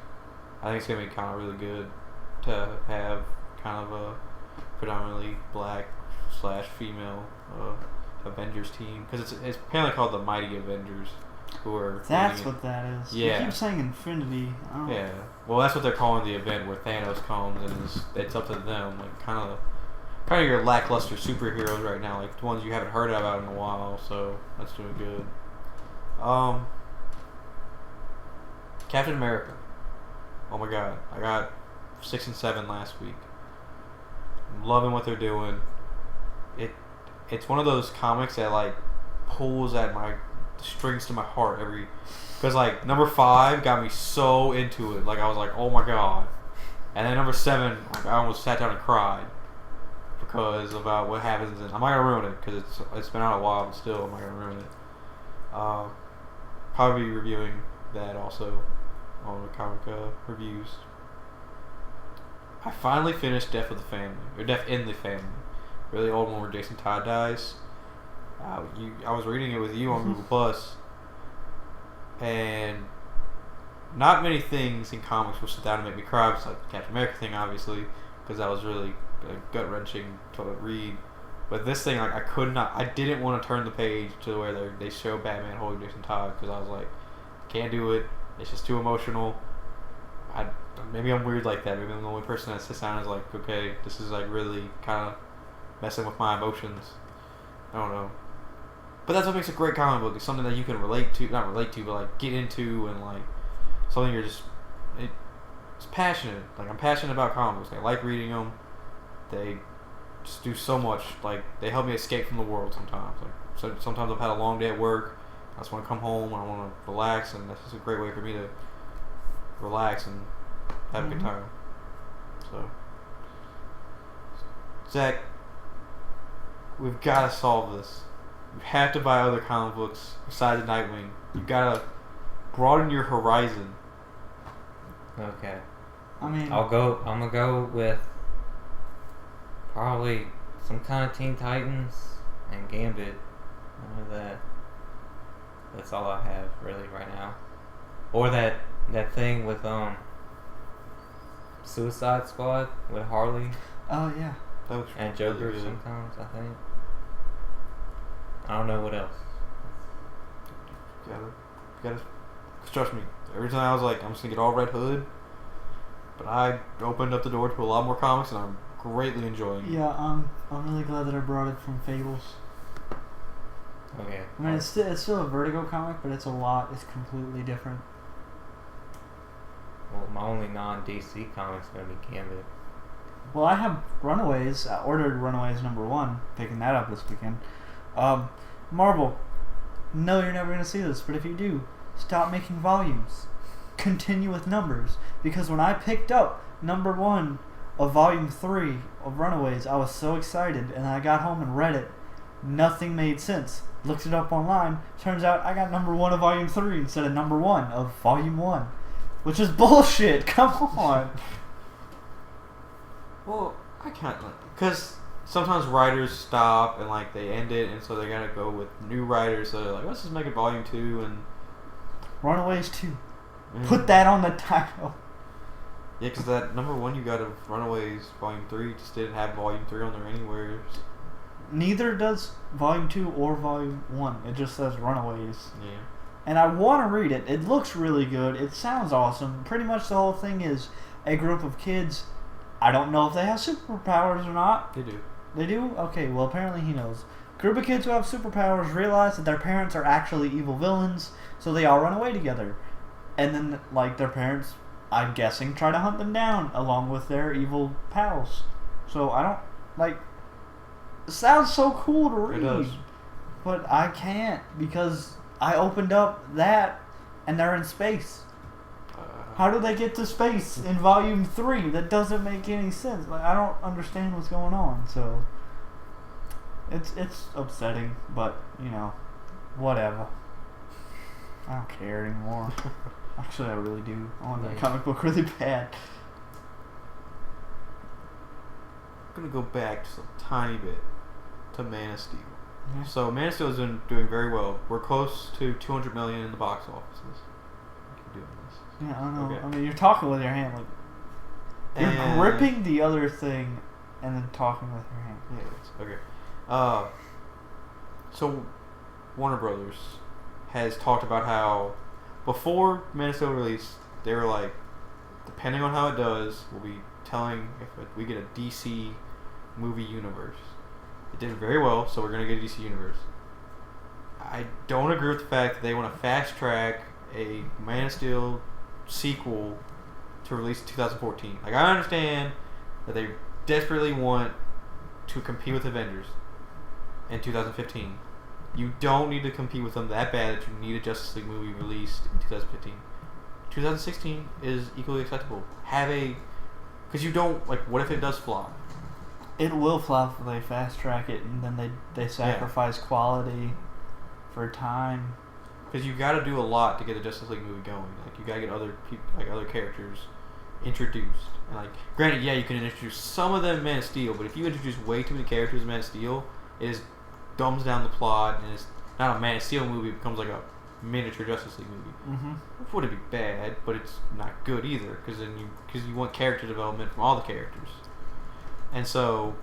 I think it's gonna be kind of really good to have kind of a predominantly black / female Avengers team, because it's apparently called the Mighty Avengers, who are. That's what that is. Yeah. You keep saying Infinity. Yeah. Well, that's what they're calling the event where Thanos comes, and it's up to them, like kind of your lackluster superheroes right now, like the ones you haven't heard about in a while. So that's doing good. Captain America. Oh my God, I got 6 and 7 last week. I'm loving what they're doing. It's one of those comics that like pulls at my strings to my heart because like number 5 got me so into it. Like I was like, oh my God, and then number 7, like, I almost sat down and cried because about what happens. And I'm not gonna ruin it because it's been out a while, but still I'm not gonna ruin it. Probably be reviewing that also on the comic reviews. I finally finished Death in the Family. Really old one where Jason Todd dies. I was reading it with you on Google Plus, and not many things in comics will sit down and make me cry. Besides the Captain America thing, obviously, because that was really gut wrenching to read. But this thing, like, I didn't want to turn the page to where they show Batman holding Jason Todd, because I was like, can't do it. It's just too emotional. Maybe I'm weird like that. Maybe I'm the only person that sits down and is like, okay, this is like really kind of messing with my emotions. I don't know. But that's what makes a great comic book. It's something that you can not relate to, but like get into, and like something you're it's passionate. Like, I'm passionate about comic books. I like reading them. They just do so much. Like, they help me escape from the world sometimes. Like, so sometimes I've had a long day at work. I just want to come home and I want to relax, and that's just a great way for me to relax and have a good time. So, Zach, we've got to solve this. You have to buy other comic books besides Nightwing. You've got to broaden your horizon. Okay. I mean, I'm gonna go with probably some kind of Teen Titans and Gambit. None of that. That's all I have really right now. Or that thing with Suicide Squad with Harley. Oh yeah. That was and Joker really good. sometimes, I think. I don't know what else. You gotta, trust me. Every time I was like, I'm just gonna get all Red Hood, but I opened up the door to a lot more comics, and I'm greatly enjoying it. Yeah, I'm really glad that I brought it from Fables. Okay. I mean, it's still a Vertigo comic, but it's completely different. Well, my only non-DC comic's gonna be Gambit. Well, I have Runaways. I ordered Runaways #1, picking that up this weekend. Marvel, no, you're never going to see this, but if you do, stop making volumes. Continue with numbers. Because when I picked up #1 of Volume 3 of Runaways, I was so excited, and I got home and read it. Nothing made sense. Looked it up online. Turns out I got #1 of Volume 3 instead of #1 of Volume 1. Which is bullshit. Come on. Well, I can't, because sometimes writers stop and like they end it, and so they gotta go with new writers. So they're like, let's just make it Volume 2 and Runaways 2. Put that on the title. Yeah, because that #1 you got of Runaways Volume 3 just didn't have Volume 3 on there anywhere. neither does Volume 2 or Volume 1. It just says Runaways. Yeah. And I want to read it. It looks really good. It sounds awesome. Pretty much the whole thing is a group of kids. I don't know if they have superpowers or not. They do. They do? Okay, well, apparently he knows. Group of kids who have superpowers realize that their parents are actually evil villains, so they all run away together. And then, like, their parents, I'm guessing, try to hunt them down along with their evil pals. So I don't, like, it sounds so cool to read. It does. But I can't because I opened up that and they're in space. How do they get to space in Volume 3? That doesn't make any sense. Like, I don't understand what's going on, so it's upsetting, but you know, whatever. I don't care anymore. Actually, I really do. I want that comic book really bad. I'm gonna go back just a tiny bit to Man of Steel. Yeah. So Man of Steel has been doing very well. We're close to 200 million in the box offices. We keep doing this. Yeah, I know. Okay. I mean, you're talking with your hand, like you're And- gripping the other thing and then talking with your hand. Yeah, it's okay. So Warner Brothers has talked about how before Man of Steel released, they were like, depending on how it does, we'll be telling if we get a DC movie universe. It did very well, so we're gonna get a DC universe. I don't agree with the fact that they want to fast track a Man of Steel sequel to release in 2014. Like, I understand that they desperately want to compete with Avengers in 2015. You don't need to compete with them that bad that you need a Justice League movie released in 2015. 2016 is equally acceptable. Because you don't, like, what if it does flop? It will flop if they fast track it and then they sacrifice quality for time. Because you got to do a lot to get a Justice League movie going. Like, you got to get other people, like other characters introduced. And, like, granted, yeah, you can introduce some of them in Man of Steel, but if you introduce way too many characters in Man of Steel, it just dumbs down the plot, and it's not a Man of Steel movie. It becomes like a miniature Justice League movie. Mm-hmm. Which wouldn't be bad, but it's not good either. Because you want character development from all the characters. And so,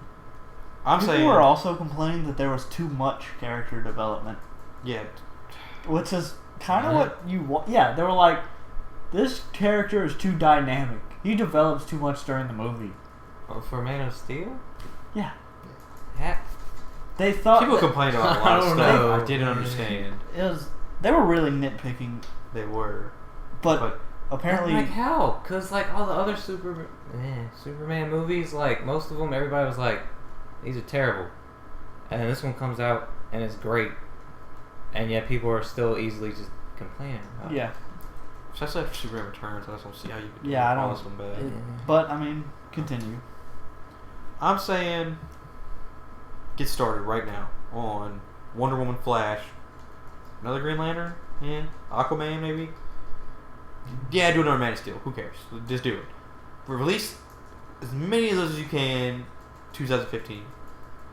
I'm saying, people were also complaining that there was too much character development. Yeah. Which is kind of what you want. Yeah, they were like, this character is too dynamic. He develops too much during the movie. Oh, for Man of Steel? Yeah. Yeah. They thought People that complained about a lot of I don't stuff. know. I didn't understand. they were really nitpicking, They were. but apparently Like how? Because like all the other Superman movies, like most of them, everybody was like, these are terrible. And then this one comes out and it's great. And yet people are still easily just complaining about it. yeah. Especially after Superman Returns, I just don't see how you could do Yeah, I all don't. this one bad. But I mean, continue. I'm saying, get started right now on Wonder Woman, Flash, another Green Lantern, Aquaman maybe. Yeah, do another Man of Steel. Who cares? Just do it. Release as many of those as you can. 2015.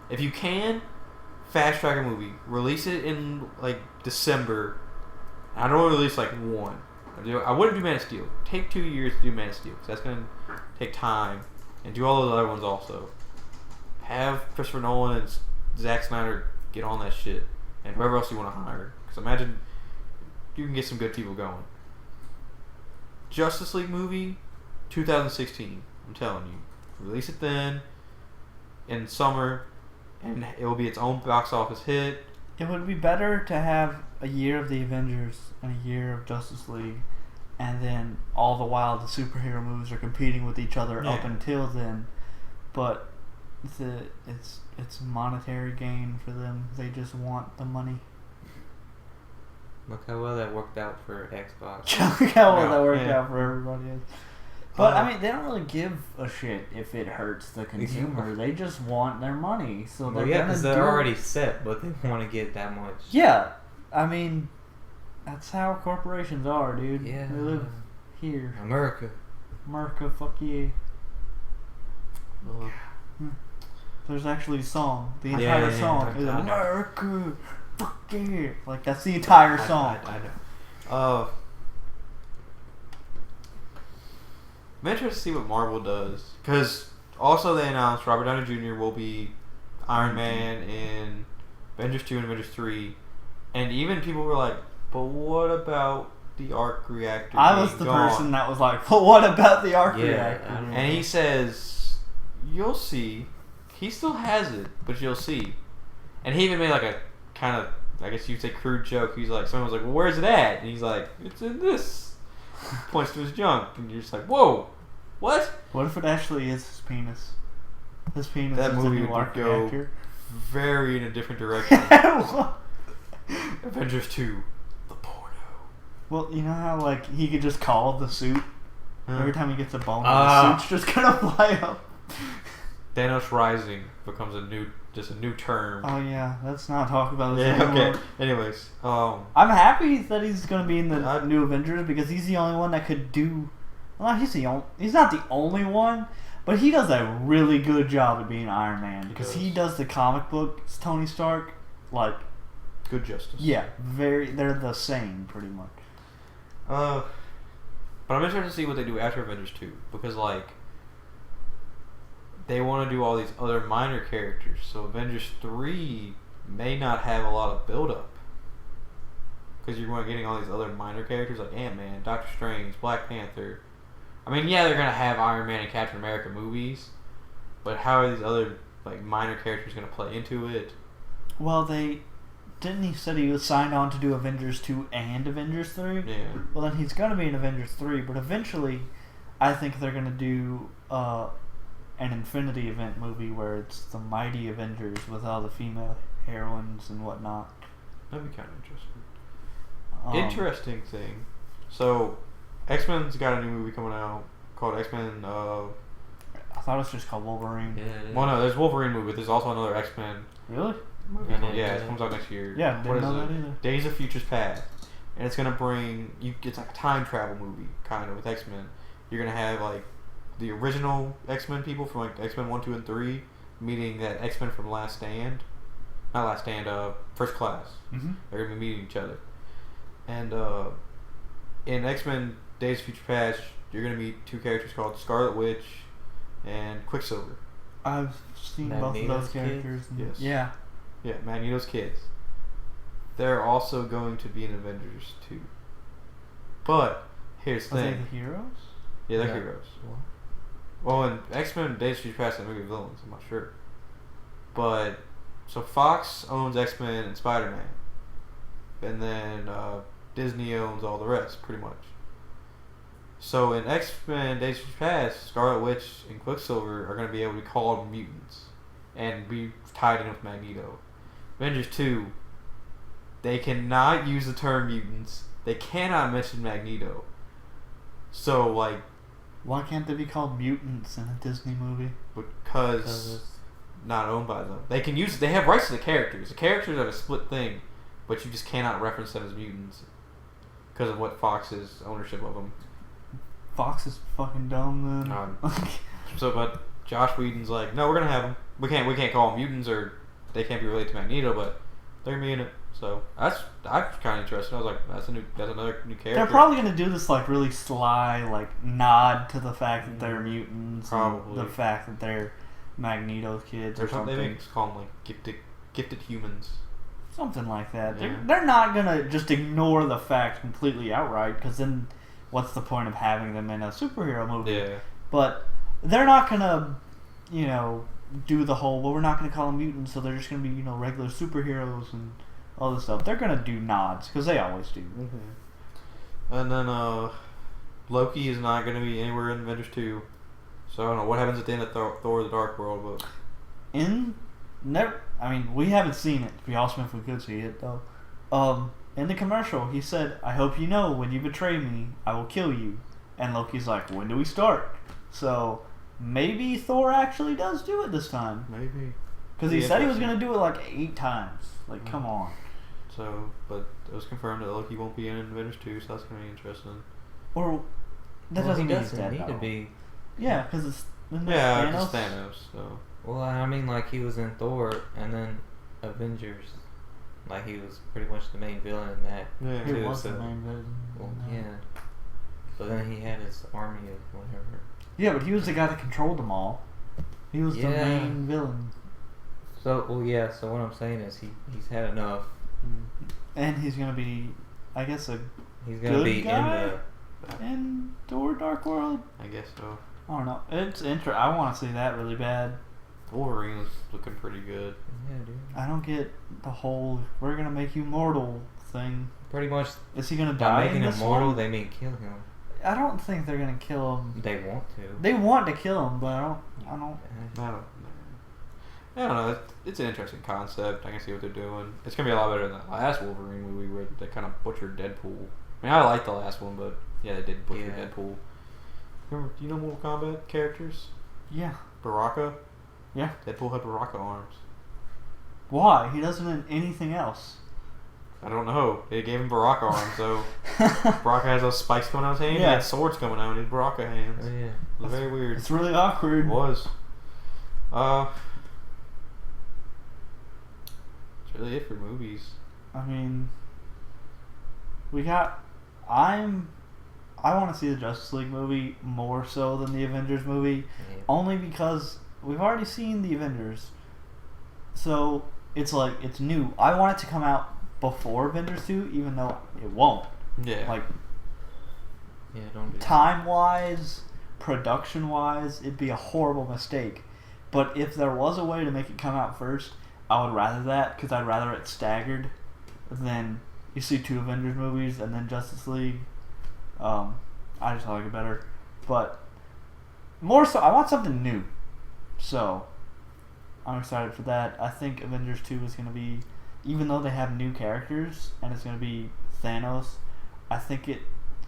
If you can, fast track a movie. Release it in like December. I don't want to release like one. I wouldn't do Man of Steel. Take 2 years to do Man of Steel because that's gonna take time, and do all those other ones also. Have Christopher Nolan and Zack Snyder get on that shit, and whoever else you want to hire. Because imagine you can get some good people going. Justice League movie, 2016. I'm telling you, release it then in summer, and it will be its own box office hit. It would be better to have a year of the Avengers and a year of Justice League, and then all the while the superhero movies are competing with each other up Yeah. until then. But it's monetary gain for them. They just want the money. Look how well that worked out for Xbox. Look how well Yeah, that worked yeah. out for everybody else. But I mean, they don't really give a shit if it hurts the consumer. They just want their money, so they're Well, yeah, gonna because do they're it. already set, but they want to get that much. Yeah, I mean, that's how corporations are, dude. Yeah. They live here. America. America, fuck yeah. Well, There's actually a song. The Yeah, entire yeah, yeah. song I is know. America, fuck yeah. Like, that's the entire song. I know. I'm interested to see what Marvel does, because also they announced Robert Downey Jr. will be. Iron Man in Avengers 2 and Avengers 3, and even people were like, but what about the arc reactor? I was the person that was like, but what about the arc reactor? And he says, you'll see. He still has it, but you'll see. And he even made like a kind of, I guess you'd say, crude joke. He's like, someone was like, well, where's it at? And he's like, it's in this. Points to his junk, and you're just like, whoa, what? What if it actually is his penis? His penis That is movie the new would arc go reactor. very in a different direction. Avengers 2, the porno. Well, you know how like he could just call the suit every time he gets a bone, the suit's just gonna fly up. Thanos Rising becomes a new term. Oh yeah, let's not talk about this Yeah, anymore. okay. Anyways, I'm happy that he's gonna be in the new Avengers because he's the only one that could do. Well, he's not the only one, but he does a really good job at being Iron Man because he does the comic books Tony Stark like good justice. Yeah, they're the same pretty much. But I'm interested to see what they do after Avengers 2 because like they want to do all these other minor characters. So Avengers 3 may not have a lot of build up because you're getting all these other minor characters like Ant-Man, Doctor Strange, Black Panther. I mean, yeah, they're gonna have Iron Man and Captain America movies, but how are these other like minor characters gonna play into it? Well, he said he was signed on to do Avengers 2 and Avengers 3? Yeah. Well, then he's going to be in Avengers 3, but eventually I think they're going to do an Infinity Event movie where it's the Mighty Avengers with all the female heroines and whatnot. That'd be kind of interesting. Interesting thing. So, X-Men's got a new movie coming out called X-Men. I thought it was just called Wolverine. Yeah. Well, no, there's Wolverine movie. There's also another X-Men Really? movie. Yeah, it comes out next year. Yeah, what didn't know is that it? either. Days of Futures Past, and it's gonna bring you. It's like a time travel movie, kind of with X-Men. You're gonna have like the original X-Men people from like X-Men 1, 2, and 3 meeting that X-Men from First Class. Mm-hmm. They're gonna be meeting each other, and in X-Men Days of Future Past, you're gonna meet two characters called Scarlet Witch and Quicksilver. I've seen both of those characters. Yes. Yeah. Yeah, Magneto's kids. They're also going to be in Avengers 2. But here's the Are they thing. the heroes? Yeah, they're heroes. Well, in X-Men Days of Future Past, they're maybe villains. I'm not sure. But so Fox owns X-Men and Spider-Man, and then Disney owns all the rest, pretty much. So in X-Men Days of Future Past, Scarlet Witch and Quicksilver are going to be able to be called mutants and be tied in with Magneto. Avengers 2, they cannot use the term mutants. They cannot mention Magneto. So, like... Why can't they be called mutants in a Disney movie? Because it's not owned by them. They can use... They have rights to the characters. The characters have a split thing, but you just cannot reference them as mutants because of what Fox's ownership of them. Fox is fucking dumb, then. But Josh Whedon's like, no, we're gonna have them. We can't call them mutants, or they can't be related to Magneto, but they're gonna be in it. So I'm kind of interested. I was like, that's another new character. They're probably gonna do this like really sly, like nod to the fact that they're mutants, probably and the fact that they're Magneto's kids or something. They just call them like gifted humans. Something like that. Yeah. They're not gonna just ignore the fact completely outright, because then what's the point of having them in a superhero movie? Yeah. But they're not gonna, do the whole, well, we're not gonna call them mutants, so they're just gonna be, regular superheroes and all this stuff. They're gonna do nods, because they always do. Mm-hmm. And then Loki is not gonna be anywhere in Avengers 2. So I don't know what happens at the end of Thor: The Dark World, but we haven't seen it. It'd be awesome if we could see it, though. In the commercial, he said, "I hope you know when you betray me, I will kill you." And Loki's like, "When do we start?" So maybe Thor actually does do it this time. Maybe. Because he said he was going to do it like 8 times. Like, come on. So, but it was confirmed that Loki won't be in Avengers 2, so that's going to be interesting. Or, that doesn't mean he's doesn't dead, need though. to be. Yeah, because it's Thanos. Thanos, so. Well, I mean, like, he was in Thor and then Avengers. Like, he was pretty much the main villain in that. Yeah. He was the main villain. Well, yeah. But then he had his army of whatever. Yeah, but he was the guy that controlled them all. He was the main villain. So So So what I'm saying is he's had enough. And he's gonna be, I guess, a He's gonna good be guy in Thor: Dark World. I guess so. I don't know. It's I want to see that really bad. Wolverine was looking pretty good. Yeah, dude. I don't get the whole "we're gonna make you mortal" thing. Pretty much. Is he gonna By die making in him this mortal, one? they mean kill him. I don't think they're gonna kill him. They want to. They want to kill him, but I don't. I don't know. It's an interesting concept. I can see what they're doing. It's gonna be a lot better than the last Wolverine movie where they kind of butchered Deadpool. I mean, I like the last one, but yeah, they did butcher Deadpool. Remember, do you know Mortal Kombat characters? Yeah. Baraka? Yeah. Deadpool had Baraka arms. Why? He doesn't in anything else. I don't know. They gave him Baraka arms, so Baraka has those spikes coming out of his hand. Yeah. He had swords coming out of his Baraka hands. Oh, yeah. It was very weird. It's really awkward. It was. That's really it for movies. I mean, we got. I want to see the Justice League movie more so than the Avengers movie, only because we've already seen the Avengers. So it's like it's new. I want it to come out before Avengers 2, even though it won't. Yeah. Like Don't do time wise, production wise, it'd be a horrible mistake. But if there was a way to make it come out first, I would rather that, because I'd rather it staggered than you see 2 Avengers movies and then Justice League. I just like it better. But more so, I want something new. So I'm excited for that. I think Avengers 2 is going to be, even though they have new characters and it's going to be Thanos, I think it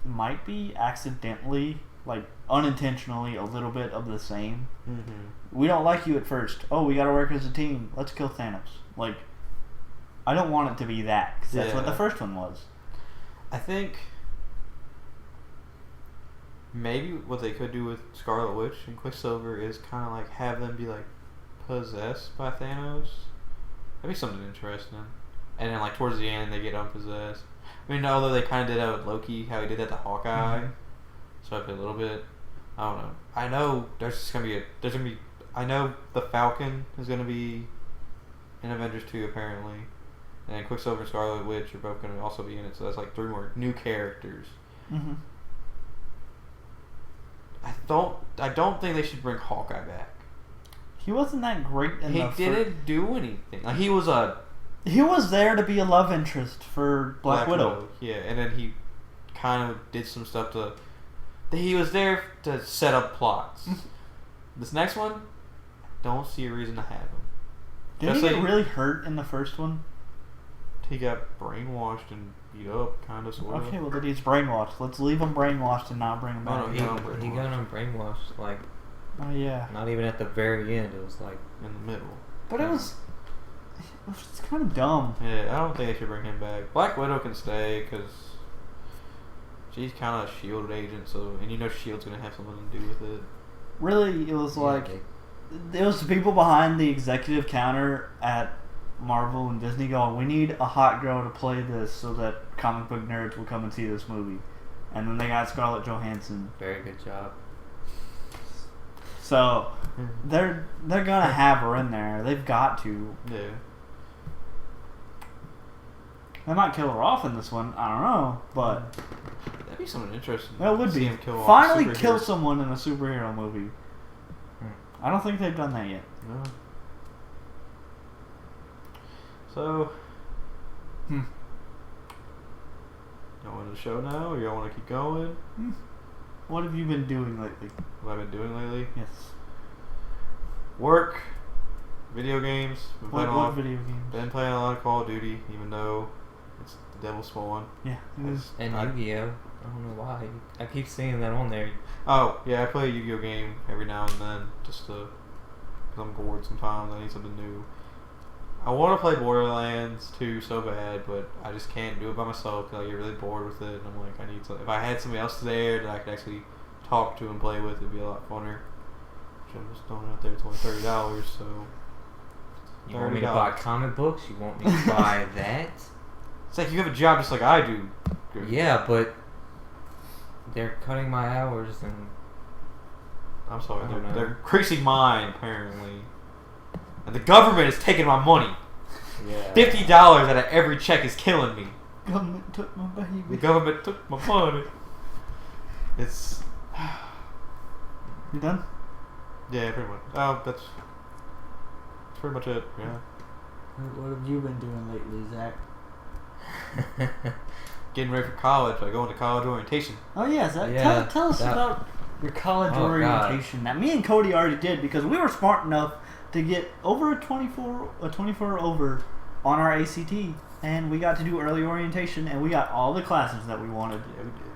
might be accidentally, like unintentionally, a little bit of the same. Mm-hmm. We don't like you at first. Oh, we got to work as a team. Let's kill Thanos. Like, I don't want it to be that, because that's what the first one was. I think maybe what they could do with Scarlet Witch and Quicksilver is kind of like have them be like possessed by Thanos. That'd be something interesting. And then like towards the end they get unpossessed. I mean, although they kind of did that with Loki, how he did that to Hawkeye. Mm-hmm. So a little bit. I don't know. I know I know the Falcon is gonna be in Avengers 2 apparently, and Quicksilver and Scarlet Witch are both gonna also be in it. So that's like 3 more new characters. Mm-hmm. I don't think they should bring Hawkeye back. He wasn't that great in He didn't do anything. Like he was there to be a love interest for Black Widow. Yeah, and then he kind of did some stuff to. He was there to set up plots. This next one, don't see a reason to have him. Did he get really hurt in the first one? He got brainwashed and beat up, kind of, sort of. Okay, well then he's brainwashed. Let's leave him brainwashed and not bring him back. No, He got him brainwashed, like, oh yeah. not even at the very end. It was like In the middle. But it was kind of dumb. Yeah, I don't think they should bring him back. Black Widow can stay because she's kind of a S.H.I.E.L.D. agent, so and you know S.H.I.E.L.D.'s gonna have something to do with it. Really, it was it was the people behind the executive counter at Marvel and Disney going, we need a hot girl to play this so that comic book nerds will come and see this movie. And then they got Scarlett Johansson. very good job. So they're gonna have her in there. They've got to. Yeah. They might kill her off in this one. I don't know, but That'd be something interesting. that would See be him kill finally off kill superheroes. someone in a superhero movie. I don't think they've done that yet. No. So. Y'all want the show now, or y'all want to keep going? What have you been doing lately? What I've been doing lately? Yes. Work, video games. What video games? Been playing a lot of Call of Duty, even though it's the Devil's Spawn. Yeah. It is. And Yu-Gi-Oh! I don't know why. I keep seeing that on there. Oh, yeah, I play a Yu-Gi-Oh game every now and then, just to, because I'm bored sometimes. I need something new. I want to play Borderlands 2 so bad, but I just can't do it by myself because I get really bored with it. And I'm like, I need to. If I had somebody else there that I could actually talk to and play with, it'd be a lot funner. Which I'm just throwing out there. It's only $30, so. You want me to buy comic books? You want me to buy that? It's like you have a job just like I do. Yeah, but they're cutting my hours and I'm sorry, I don't know. they're increasing mine apparently. And the government is taking my money. Yeah. $50 out of every check is killing me. Government took my baby. The government took my money. It's... You done? Yeah, pretty much. Oh, that's pretty much it. Yeah. What have you been doing lately, Zach? Getting ready for college. Like going to college orientation. Oh yeah, Zach. Yeah, tell us about your college Oh, orientation. That me and Cody already did because we were smart enough to get over a 24 over on our ACT, and we got to do early orientation, and we got all the classes that we wanted. Yeah, we did.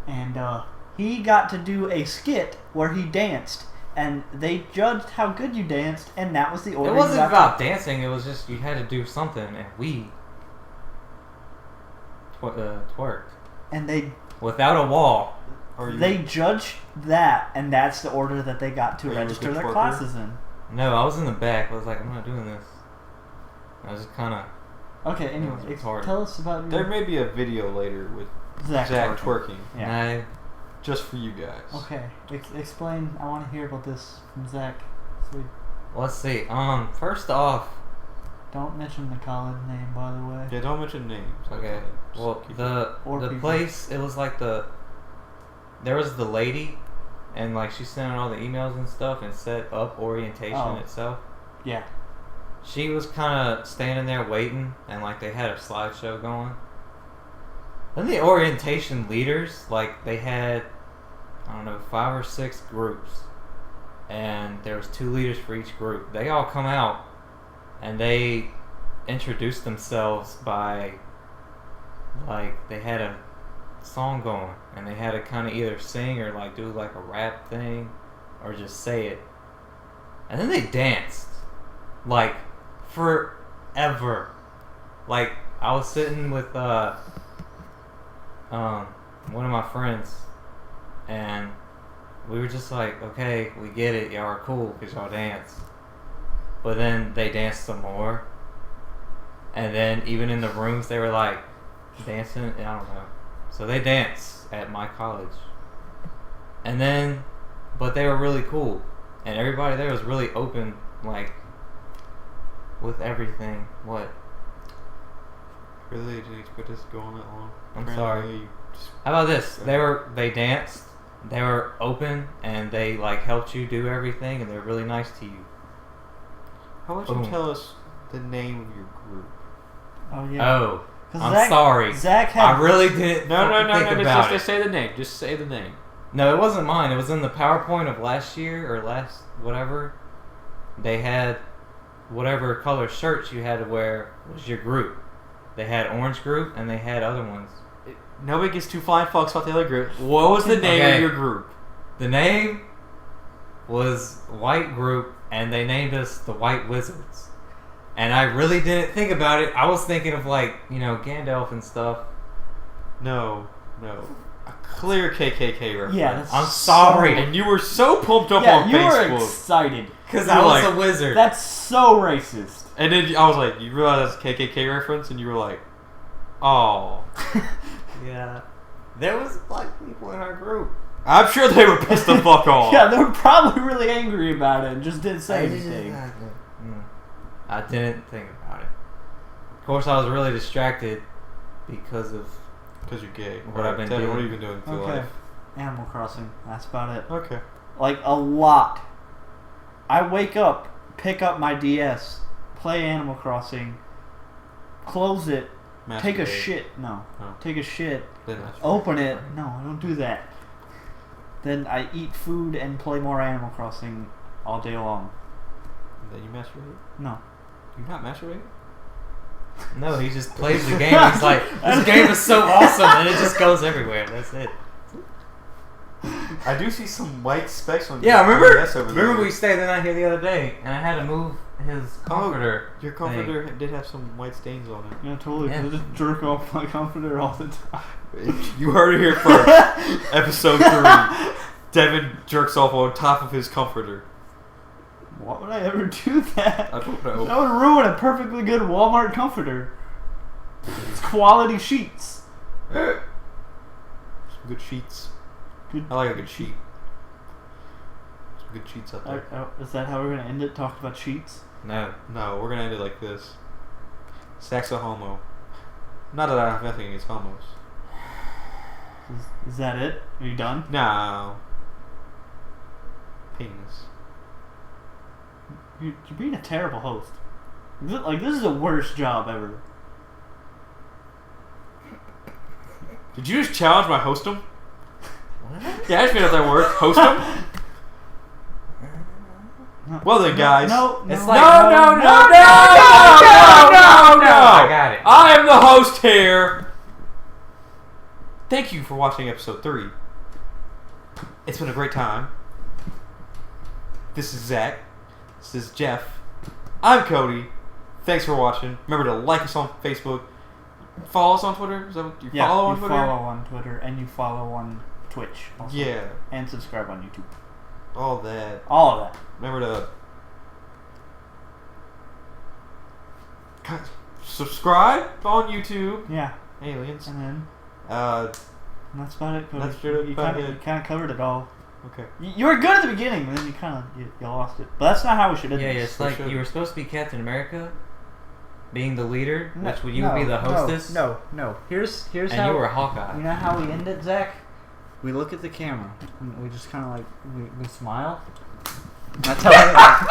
And he got to do a skit where he danced, and they judged how good you danced, and that was the order. It you wasn't got about dancing. It was just you had to do something, and we twerked And they without a wall. Or you, they judged that, and that's the order that they got to Were you a register good their twerker? classes in. No, I was in the back. I was like, I'm not doing this. I was just kind of. Okay, anyway, It's hard. tell us about your there may be a video later with Zach twerking. Yeah. No. Just for you guys. Okay, explain. I want to hear about this from Zach. So Let's see. First off, don't mention the college name, by the way. Yeah, don't mention names. okay. Just Well, keep the Or people. place, it was like there was the lady, and like she sent out all the emails and stuff and set up orientation Oh. itself. Yeah. She was kind of standing there waiting, and like they had a slideshow going. Then the orientation leaders, like they had, I don't know, 5 or 6 groups, and there was 2 leaders for each group. They all come out, and they introduced themselves by, like, they had a song going, and they had to kind of either sing or like do like a rap thing, or just say it. And then they danced, like, forever. Like, I was sitting with one of my friends, and we were just like, okay, we get it, y'all are cool because y'all dance. But then they danced some more, and then even in the rooms they were like dancing, I don't know. So they danced at my college, and then, but they were really cool, and everybody there was really open, like, with everything. What? Really didn't expect us to go on that long. I'm Apparently, sorry. you just- How about this? They danced, they were open, and they like helped you do everything, and they're really nice to you. How about you Boom. tell us the name of your group? Oh yeah. Oh, 'Cause I'm sorry. Zach had. I really didn't No, think about it. just say the name. Just say the name. No, it wasn't mine. It was in the PowerPoint of last year or last whatever. They had whatever color shirts you had to wear was your group. They had orange group and they had other ones. Nobody gets too flying fucks about the other group. What was the name Okay. of your group? The name was White Group, and they named us the White Wizards. And I really didn't think about it. I was thinking of, like, you know, Gandalf and stuff. No. A clear KKK reference. Yeah, that's I'm sorry. And you were so pumped up Yeah, on you were Facebook. excited. Because You're I was like- a wizard. That's so racist. And then I was like, you realize that's a KKK reference? And you were like, oh. Yeah. There was black people in our group. I'm sure they were pissed the fuck off. Yeah, they were probably really angry about it and just didn't say anything. I didn't think about it. Of course, I was really distracted because of... Because you're gay. What I've been Tell me, doing. what have you been doing with your Okay. life? Animal Crossing. That's about it. Okay. Like, a lot. I wake up, pick up my DS, play Animal Crossing, close it, take a Masturbate. shit. No. Oh. Take a shit, Then that's open it. No, I don't do that. Then I eat food and play more Animal Crossing all day long. Then you masturbate? No. You not masturbate? No, he just plays the game. He's like, this game is so awesome, and it just goes everywhere. That's it. I do see some white specks on Yeah, your remember? DS over Remember there. we stayed the night here the other day, and I had to move his comforter. Your comforter did have some white stains on it. Yeah, totally. Yeah. I just jerk off my comforter all the time. You heard it here first. Episode 3. Devin jerks off on top of his comforter. Why would I ever do that? I don't know. That would ruin a perfectly good Walmart comforter. It's quality sheets. Some good sheets. Good. I like a good sheet. Some good sheets out there. Is that how we're gonna end it? Talk about sheets? No. No, we're gonna end it like this. Sex a homo. Not that I have anything against homos. Is that it? Are you done? No. Penis. You're being a terrible host. Like, this is the worst job ever. Did you just challenge my hostum? What? Yeah, I just made up that word. Hostum? Well then, guys. No. It's No, like no, no, no, no, I got it. I am the host here. Thank you for watching episode 3. It's been a great time. This is Zach. This is Jeff. I'm Cody. Thanks for watching. Remember to like us on Facebook. Follow us on Twitter. Is that what you follow on Twitter? follow on Twitter and you follow on Twitch. Also. Yeah. And subscribe on YouTube. All that. All of that. Remember to subscribe on YouTube. Yeah. Aliens. And then Uh, that's about it. Cody. That's about you it. kind of covered it all. okay. You were good at the beginning, but then you kind of you lost it. But that's not how we should end Yeah, this. it's like should. you were supposed to be Captain America, being the leader, No, which you would be the hostess. No. Here's And how you were Hawkeye. You know how we end it, Zach? We look at the camera and we just kind of like we smile. That's how.